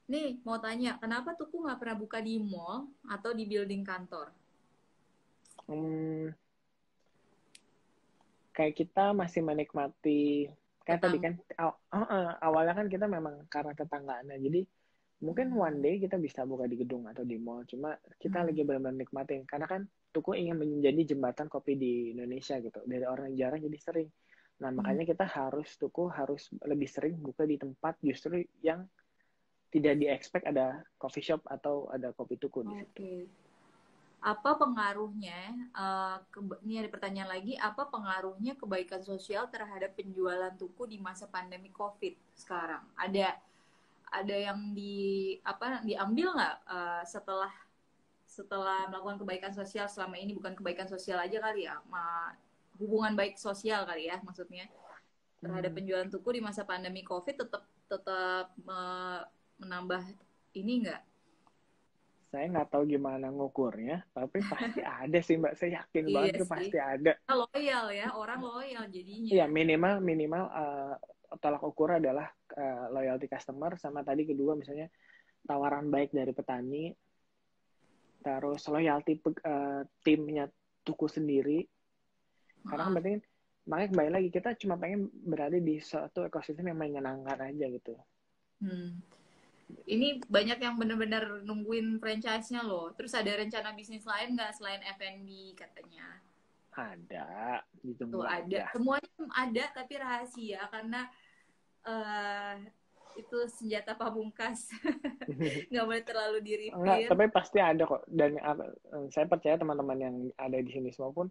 Nih mau tanya, kenapa Tuku nggak pernah buka di mall atau di building kantor? Kayak kita masih menikmati, kayak tadi Tetangga. kan awalnya kan kita memang karena tetanggaan, jadi mungkin one Hmm. day kita bisa buka di gedung atau di mall, cuma kita Hmm. lagi benar-benar nikmatin, karena kan Tuku ingin menjadi jembatan kopi di Indonesia gitu, dari orang yang jarang jadi sering. Nah, Hmm. makanya kita Tuku harus lebih sering buka di tempat justru yang tidak di-expect ada coffee shop atau ada kopi Tuku di situ. Oke. Apa pengaruhnya, ini ada pertanyaan lagi, apa pengaruhnya kebaikan sosial terhadap penjualan Tuku di masa pandemi COVID sekarang? Ada yang diambil nggak setelah setelah melakukan kebaikan sosial selama ini, bukan kebaikan sosial aja kali ya, hubungan baik sosial kali ya maksudnya, terhadap penjualan Tuku di masa pandemi COVID tetap tetap menambah ini nggak? Saya nggak tahu gimana ngukurnya, tapi pasti ada sih Mbak. Saya yakin banget Iya itu sih, pasti ada. loyal ya, orang loyal Iya, jadinya. minimal tolak ukur adalah loyalty customer, sama tadi kedua misalnya tawaran baik dari petani, terus loyalty timnya Tuku sendiri. Karena kan Maaf. berarti kan, makanya kembali lagi kita cuma pengen berada di suatu ekosistem yang menyenangkan aja gitu. Hmm. Ini banyak yang benar-benar nungguin franchise-nya loh. Terus ada rencana bisnis lain nggak selain F&B katanya? Ada, Tuh ditunggu ada, aja. semuanya ada tapi rahasia karena eh itu senjata pamungkas. Nggak boleh terlalu Enggak, di-reveal. tapi pasti ada kok. Dan saya percaya teman-teman yang ada di sini semua pun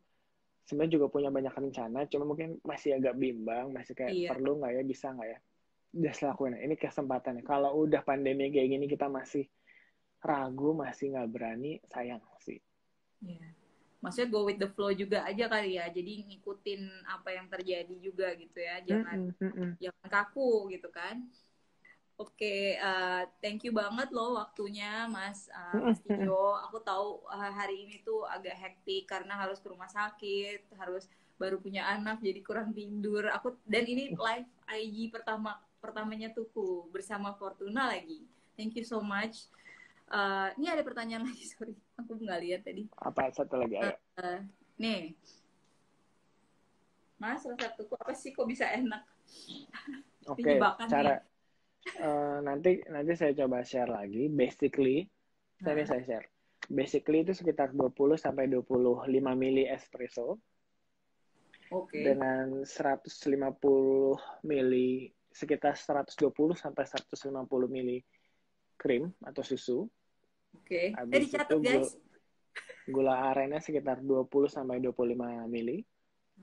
sebenarnya juga punya banyak rencana, cuma mungkin masih agak bimbang, masih kayak Iya. perlu nggak ya, bisa nggak ya. Just lakuin, ini kesempatannya. Kalau udah pandemi kayak gini kita masih ragu, masih nggak berani, sayang sih. Iya. Maksudnya go with the flow juga aja kali ya. Jadi ngikutin apa yang terjadi juga gitu ya. Jangan kaku gitu kan. Oke, thank you banget loh waktunya Mas Tio. Aku tahu hari ini tuh agak hektik karena harus ke rumah sakit, harus baru punya anak jadi kurang tidur. Dan ini live IG pertamanya Tuku bersama Fortuna lagi. Thank you so much. Ini ada pertanyaan lagi, sorry, aku nggak lihat tadi. Apa satu lagi, ayo. Nih, Mas, resep Tuku apa sih kok bisa enak? Oke, Jebakan nih. cara nanti saya coba share lagi. Basically, saya share. Basically itu sekitar 20 sampai 25 mili espresso. Oke. Dengan 150 mili, sekitar 120 sampai 150 mili krim atau susu. Oke. Habis Dicatat, itu guys. gula arennya sekitar 20 sampai 25 mili.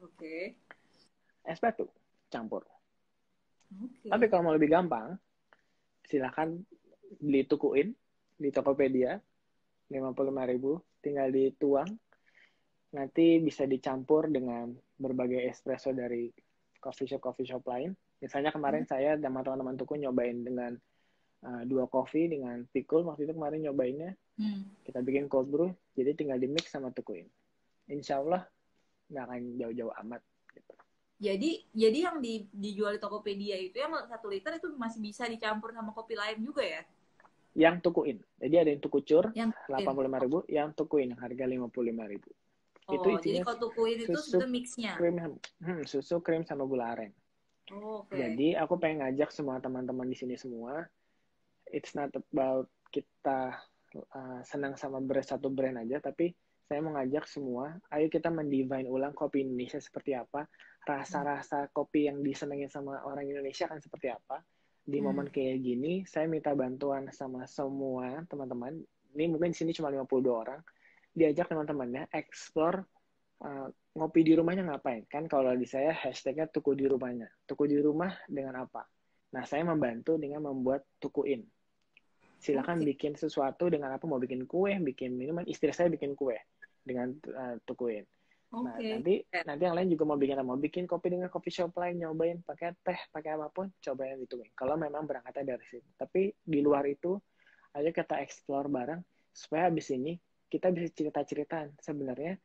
Oke. Es batu campur. Oke. Tapi kalau mau lebih gampang, silakan ditukuin di Tokopedia 55.000, tinggal dituang. Nanti bisa dicampur dengan berbagai espresso dari coffee shop lain. Misalnya kemarin saya sama teman-teman Tuku nyobain dengan 2 kopi dengan pikul, waktu itu kemarin nyobainnya. Kita bikin cold brew, jadi tinggal di mix sama tukuin. Insya Allah nggak akan jauh-jauh amat. Gitu. Jadi yang dijual di Tokopedia itu yang 1 liter itu masih bisa dicampur sama kopi lain juga ya? Yang tukuin. Jadi ada yang tukucur, Yang 85.000, yang tukuin harga 55.000. Itu jadi isinya kalau tukuin itu susu, sebetulnya mixnya. Susu, krim, sama gula aren. Oke. Jadi aku pengen ngajak semua teman-teman di sini semua. It's not about kita senang sama satu brand aja, tapi saya mau ngajak semua, ayo kita mendivine ulang kopi Indonesia seperti apa, rasa-rasa kopi yang disenengin sama orang Indonesia kan seperti apa. Di momen kayak gini, saya minta bantuan sama semua teman-teman. Ini mungkin di sini cuma 52 orang. Diajak teman-temannya explore ngopi di rumahnya ngapain. Kan kalau di saya hashtagnya tuku di rumahnya. Tuku di rumah dengan apa? Nah, saya membantu dengan membuat tukuin. Silakan bikin sesuatu dengan apa, mau bikin kue, bikin minuman. Istri saya bikin kue dengan tukuin. Nah, nanti yang lain juga mau bikin kopi dengan coffee shop lain, nyobain pakai teh, pakai apapun, cobain dituin. Kalau memang berangkatnya dari situ. Tapi di luar itu, ayo kita explore bareng supaya habis ini kita bisa cerita-ceritaan sebenarnya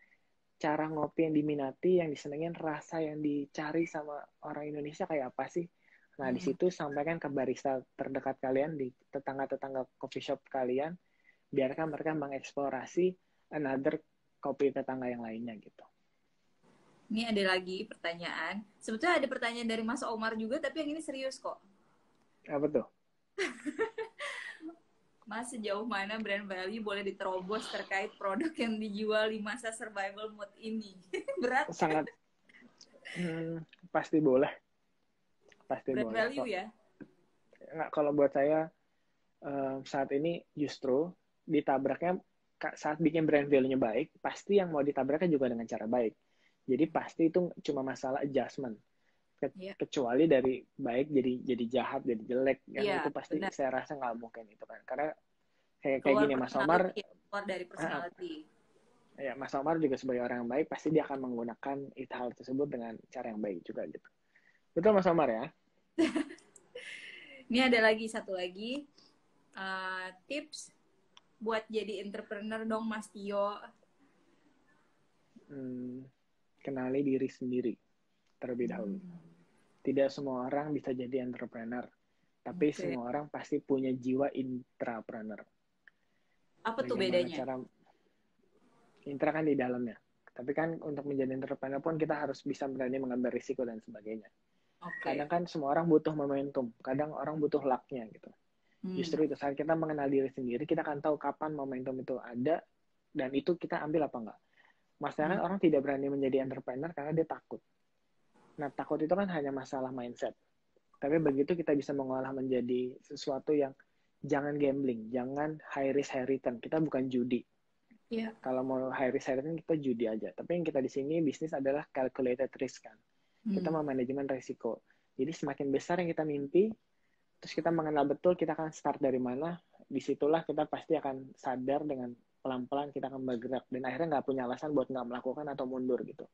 cara ngopi yang diminati, yang disenengin, rasa yang dicari sama orang Indonesia kayak apa sih? Nah, di situ sampaikan ke barista terdekat kalian, di tetangga-tetangga coffee shop kalian, biarkan mereka mengeksplorasi another kopi tetangga yang lainnya gitu. Ini ada lagi pertanyaan. Sebetulnya ada pertanyaan dari Mas Omar juga, tapi yang ini serius kok. Apa tuh? Mas, sejauh mana brand value boleh diterobos terkait produk yang dijual di masa survival mode ini? Berat. Sangat pasti boleh. Pasti brand boleh. Value ya? Nggak, kalau buat saya saat ini justru ditabraknya saat bikin brand value-nya baik, pasti yang mau ditabraknya juga dengan cara baik. Jadi pasti itu cuma masalah adjustment. Kecuali dari baik jadi jahat, jadi jelek. Yang itu pasti benar. Saya rasa nggak mungkin itu kan. Karena kayak gini Mas Omar. Keluar dari personality. Ya, Mas Omar juga sebagai orang yang baik, pasti dia akan menggunakan hal tersebut dengan cara yang baik juga gitu. Betul Mas Omar ya? Ini ada satu lagi tips buat jadi entrepreneur dong Mas Tio. Kenali diri sendiri terlebih dahulu. Tidak semua orang bisa jadi entrepreneur, tapi semua orang pasti punya jiwa intrapreneur. Apa tuh bedanya? Intra kan di dalamnya. Tapi kan untuk menjadi entrepreneur pun kita harus bisa berani mengambil risiko dan sebagainya. Kadang kan semua orang butuh momentum, kadang orang butuh luck-nya gitu. Justru itu saat kita mengenal diri sendiri, kita akan tahu kapan momentum itu ada dan itu kita ambil apa enggak. Masalahnya orang tidak berani menjadi entrepreneur karena dia takut. Nah, takut itu kan hanya masalah mindset. Tapi begitu kita bisa mengolah menjadi sesuatu yang jangan gambling, jangan high risk high return. Kita bukan judi. Yeah. Kalau mau high risk high return kita judi aja. Tapi yang kita di sini bisnis adalah calculated risk kan. Kita mau manajemen risiko. Jadi semakin besar yang kita mimpi, terus kita mengenal betul kita akan start dari mana, disitulah kita pasti akan sadar dengan pelan-pelan kita akan bergerak. Dan akhirnya nggak punya alasan buat nggak melakukan atau mundur gitu.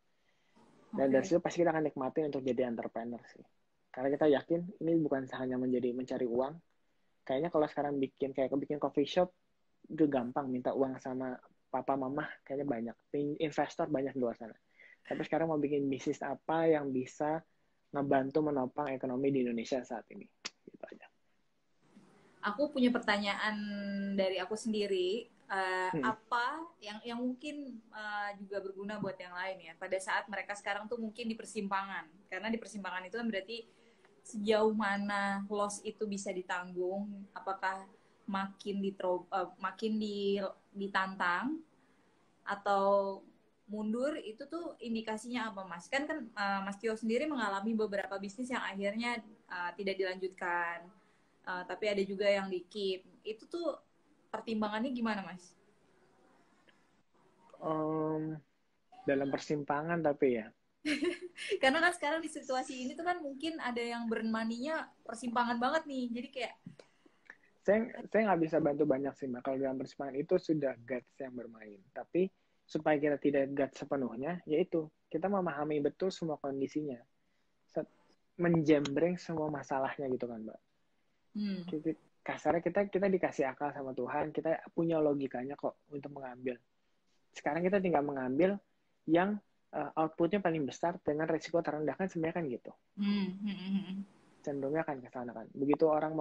Dan dari situ pasti kita akan nikmatin untuk jadi entrepreneur sih. Karena kita yakin ini bukan hanya mencari uang. Kayaknya kalau sekarang bikin coffee shop, itu gampang minta uang sama papa mama, kayaknya banyak. Investor banyak di luar sana. Tapi sekarang mau bikin bisnis apa yang bisa ngebantu menopang ekonomi di Indonesia saat ini. Gitu aja. Aku punya pertanyaan dari aku sendiri. Apa yang mungkin juga berguna buat yang lain ya pada saat mereka sekarang tuh mungkin di persimpangan, karena di persimpangan itu kan berarti sejauh mana loss itu bisa ditanggung, apakah makin ditantang atau mundur, itu tuh indikasinya apa Mas? Kan Mas Tio sendiri mengalami beberapa bisnis yang akhirnya tidak dilanjutkan, tapi ada juga yang di-keep. Itu tuh pertimbangannya gimana Mas? Dalam persimpangan tapi ya. Karena kan sekarang di situasi ini tuh kan mungkin ada yang burn money-nya persimpangan banget nih. Jadi kayak saya nggak bisa bantu banyak sih Mbak. Kalau dalam persimpangan itu sudah guts yang bermain. Tapi supaya kita tidak guts sepenuhnya, yaitu kita memahami betul semua kondisinya. Menjembreng semua masalahnya gitu kan Mbak. Kasarnya kita dikasih akal sama Tuhan, kita punya logikanya kok untuk mengambil. Sekarang kita tinggal mengambil yang outputnya paling besar dengan resiko terendah kan sebenarnya kan gitu. Cenderungnya kan ke sana kan. Begitu orang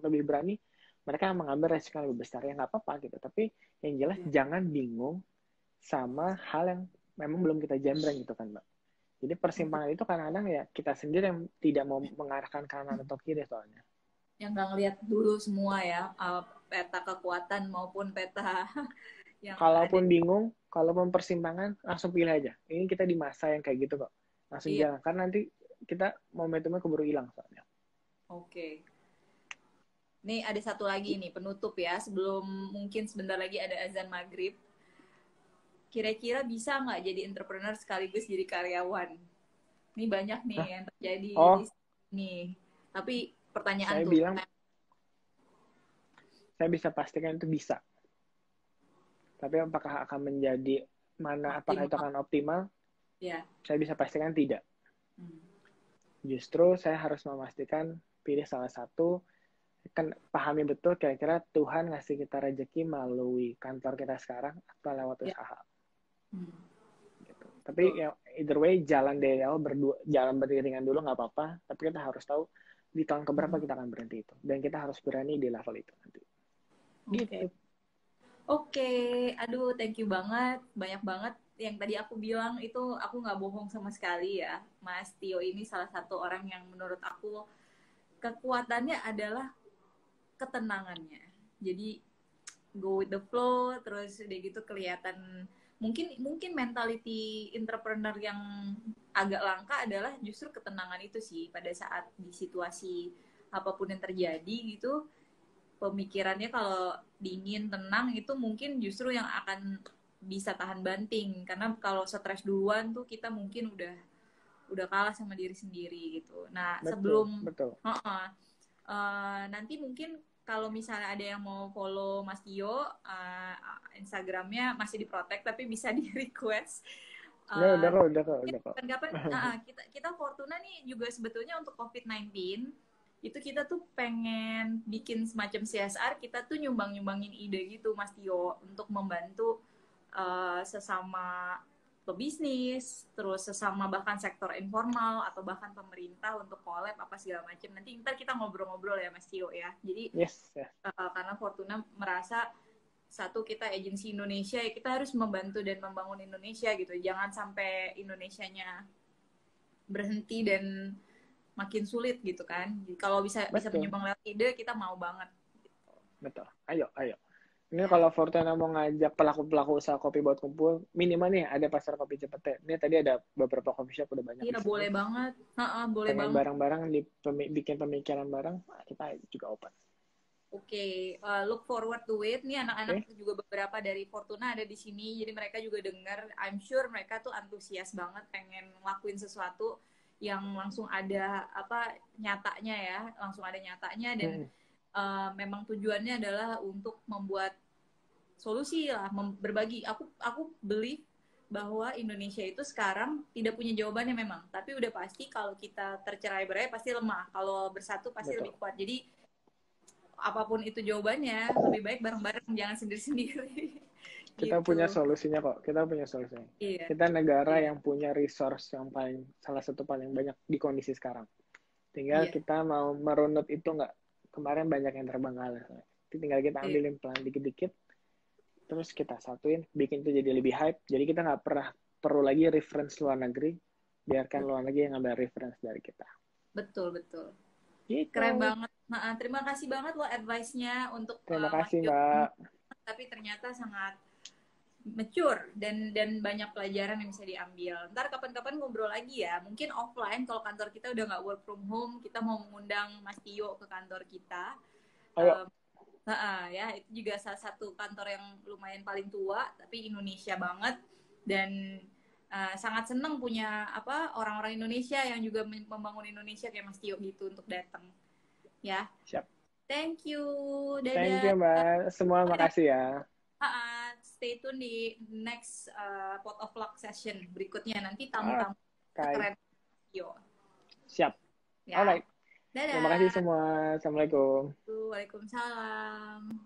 lebih berani, mereka mengambil resiko yang lebih besar. Ya nggak apa-apa gitu. Tapi yang jelas jangan bingung sama hal yang memang belum kita jembreng gitu kan Mbak. Jadi persimpangan itu kadang-kadang ya kita sendiri yang tidak mau mengarahkan kanan atau kiri soalnya. Yang nggak ngelihat dulu semua ya, peta kekuatan maupun peta yang kalaupun ada. bingung, kalaupun persimpangan, langsung pilih aja. Ini kita di masa yang kayak gitu kok. Langsung Iya, jalan. Karena nanti kita momentumnya keburu hilang soalnya. oke. Nih ada satu lagi nih penutup ya, sebelum mungkin sebentar lagi ada azan maghrib. Kira-kira bisa nggak jadi entrepreneur sekaligus jadi karyawan? Ini banyak nih Hah? yang terjadi di Oh, sini. Tapi pertanyaan saya tuh, bilang, saya bisa pastikan itu bisa. Tapi apakah akan menjadi apakah itu optimal akan optimal? ya. Saya bisa pastikan tidak. Hmm. Justru saya harus memastikan pilih salah satu, kan pahami betul kira-kira Tuhan ngasih kita rezeki melalui kantor kita sekarang atau lewat Ya. usaha. Hmm. Gitu. Tapi ya either way jalan dari awal berdua, jalan beriringan dulu nggak apa-apa. Tapi kita harus tahu di tahun keberapa kita akan berhenti itu, dan kita harus berani di level itu nanti. Oke. Gitu. Oke, aduh thank you banget, banyak banget yang tadi aku bilang itu aku nggak bohong sama sekali ya. Mas Tio ini salah satu orang yang menurut aku kekuatannya adalah ketenangannya. Jadi go with the flow, terus udah gitu kelihatan mungkin mungkin mentality entrepreneur yang agak langka adalah justru ketenangan itu sih pada saat di situasi apapun yang terjadi gitu, pemikirannya kalau dingin tenang itu mungkin justru yang akan bisa tahan banting, karena kalau stres duluan tuh kita mungkin udah kalah sama diri sendiri gitu. Nah Betul, sebelum betul. nanti mungkin kalau misalnya ada yang mau follow Mas Tio, Instagramnya masih diprotek tapi bisa di request. Udah kok. Kapan-kapan kita Fortuna nih juga sebetulnya untuk COVID-19 itu kita tuh pengen bikin semacam CSR, kita tuh nyumbangin ide gitu Mas Tio untuk membantu sesama pebisnis, terus sesama bahkan sektor informal atau bahkan pemerintah untuk collab apa segala macam. Nanti ntar kita ngobrol-ngobrol ya Mas Tio ya. Jadi Yes. karena Fortuna merasa satu kita agensi Indonesia ya kita harus membantu dan membangun Indonesia gitu. Jangan sampai Indonesianya berhenti dan makin sulit gitu kan. Jadi, kalau bisa Betul. menyumbang lewat ide kita mau banget. Betul. Ayo. Ini Ya. kalau Fortuna mau ngajak pelaku-pelaku usaha kopi buat kumpul, minimal nih ada pasar kopi cepet. Ini tadi ada beberapa coffee shop udah banyak di Iya sini. boleh banget. Boleh Pengen banget. bareng-bareng bikin pemikiran bareng, kita juga open. Oke, look forward to it. Nih anak-anak Oke. juga beberapa dari Fortuna ada di sini, jadi mereka juga dengar. I'm sure mereka tuh antusias banget pengen ngelakuin sesuatu yang langsung ada apa nyatanya ya, langsung ada nyatanya dan memang tujuannya adalah untuk membuat solusi lah, berbagi. Aku believe bahwa Indonesia itu sekarang tidak punya jawabannya memang, tapi udah pasti kalau kita tercerai-berai pasti lemah, kalau bersatu pasti Betul. lebih kuat. Jadi apapun itu jawabannya, lebih baik bareng-bareng, jangan sendiri-sendiri. Kita Gitu. punya solusinya kok. Iya. Kita negara Iya. yang punya resource yang salah satu paling banyak di kondisi sekarang. Tinggal Iya. kita mau merunut itu nggak. Kemarin banyak yang terbengkalai. Tinggal kita Iya. ambilin pelan dikit-dikit, terus kita satuin, bikin itu jadi lebih hype. Jadi kita nggak pernah perlu lagi reference luar negeri. Biarkan luar negeri yang ngambil reference dari kita. Betul. Gitu. Keren banget. Nah, terima kasih banget loh advice-nya untuk Terima Mas kasih, Jo. Mbak. Tapi ternyata sangat mature dan banyak pelajaran yang bisa diambil. Ntar kapan-kapan ngobrol lagi ya. Mungkin offline kalau kantor kita udah nggak work from home, kita mau mengundang Mas Tio ke kantor kita. Ayo. Ya itu juga salah satu kantor yang lumayan paling tua tapi Indonesia banget dan sangat seneng punya orang-orang Indonesia yang juga membangun Indonesia kayak Mas Tio gitu untuk datang ya. Siap. Thank you, Thank dadah. you, Mbak. Semua makasih ya. Stay tune di next Pot of Luck session berikutnya, nanti tamu-tamu keren Tio. Siap. Ya. Alright. Dadah. Terima kasih semua. Assalamualaikum. Waalaikumsalam.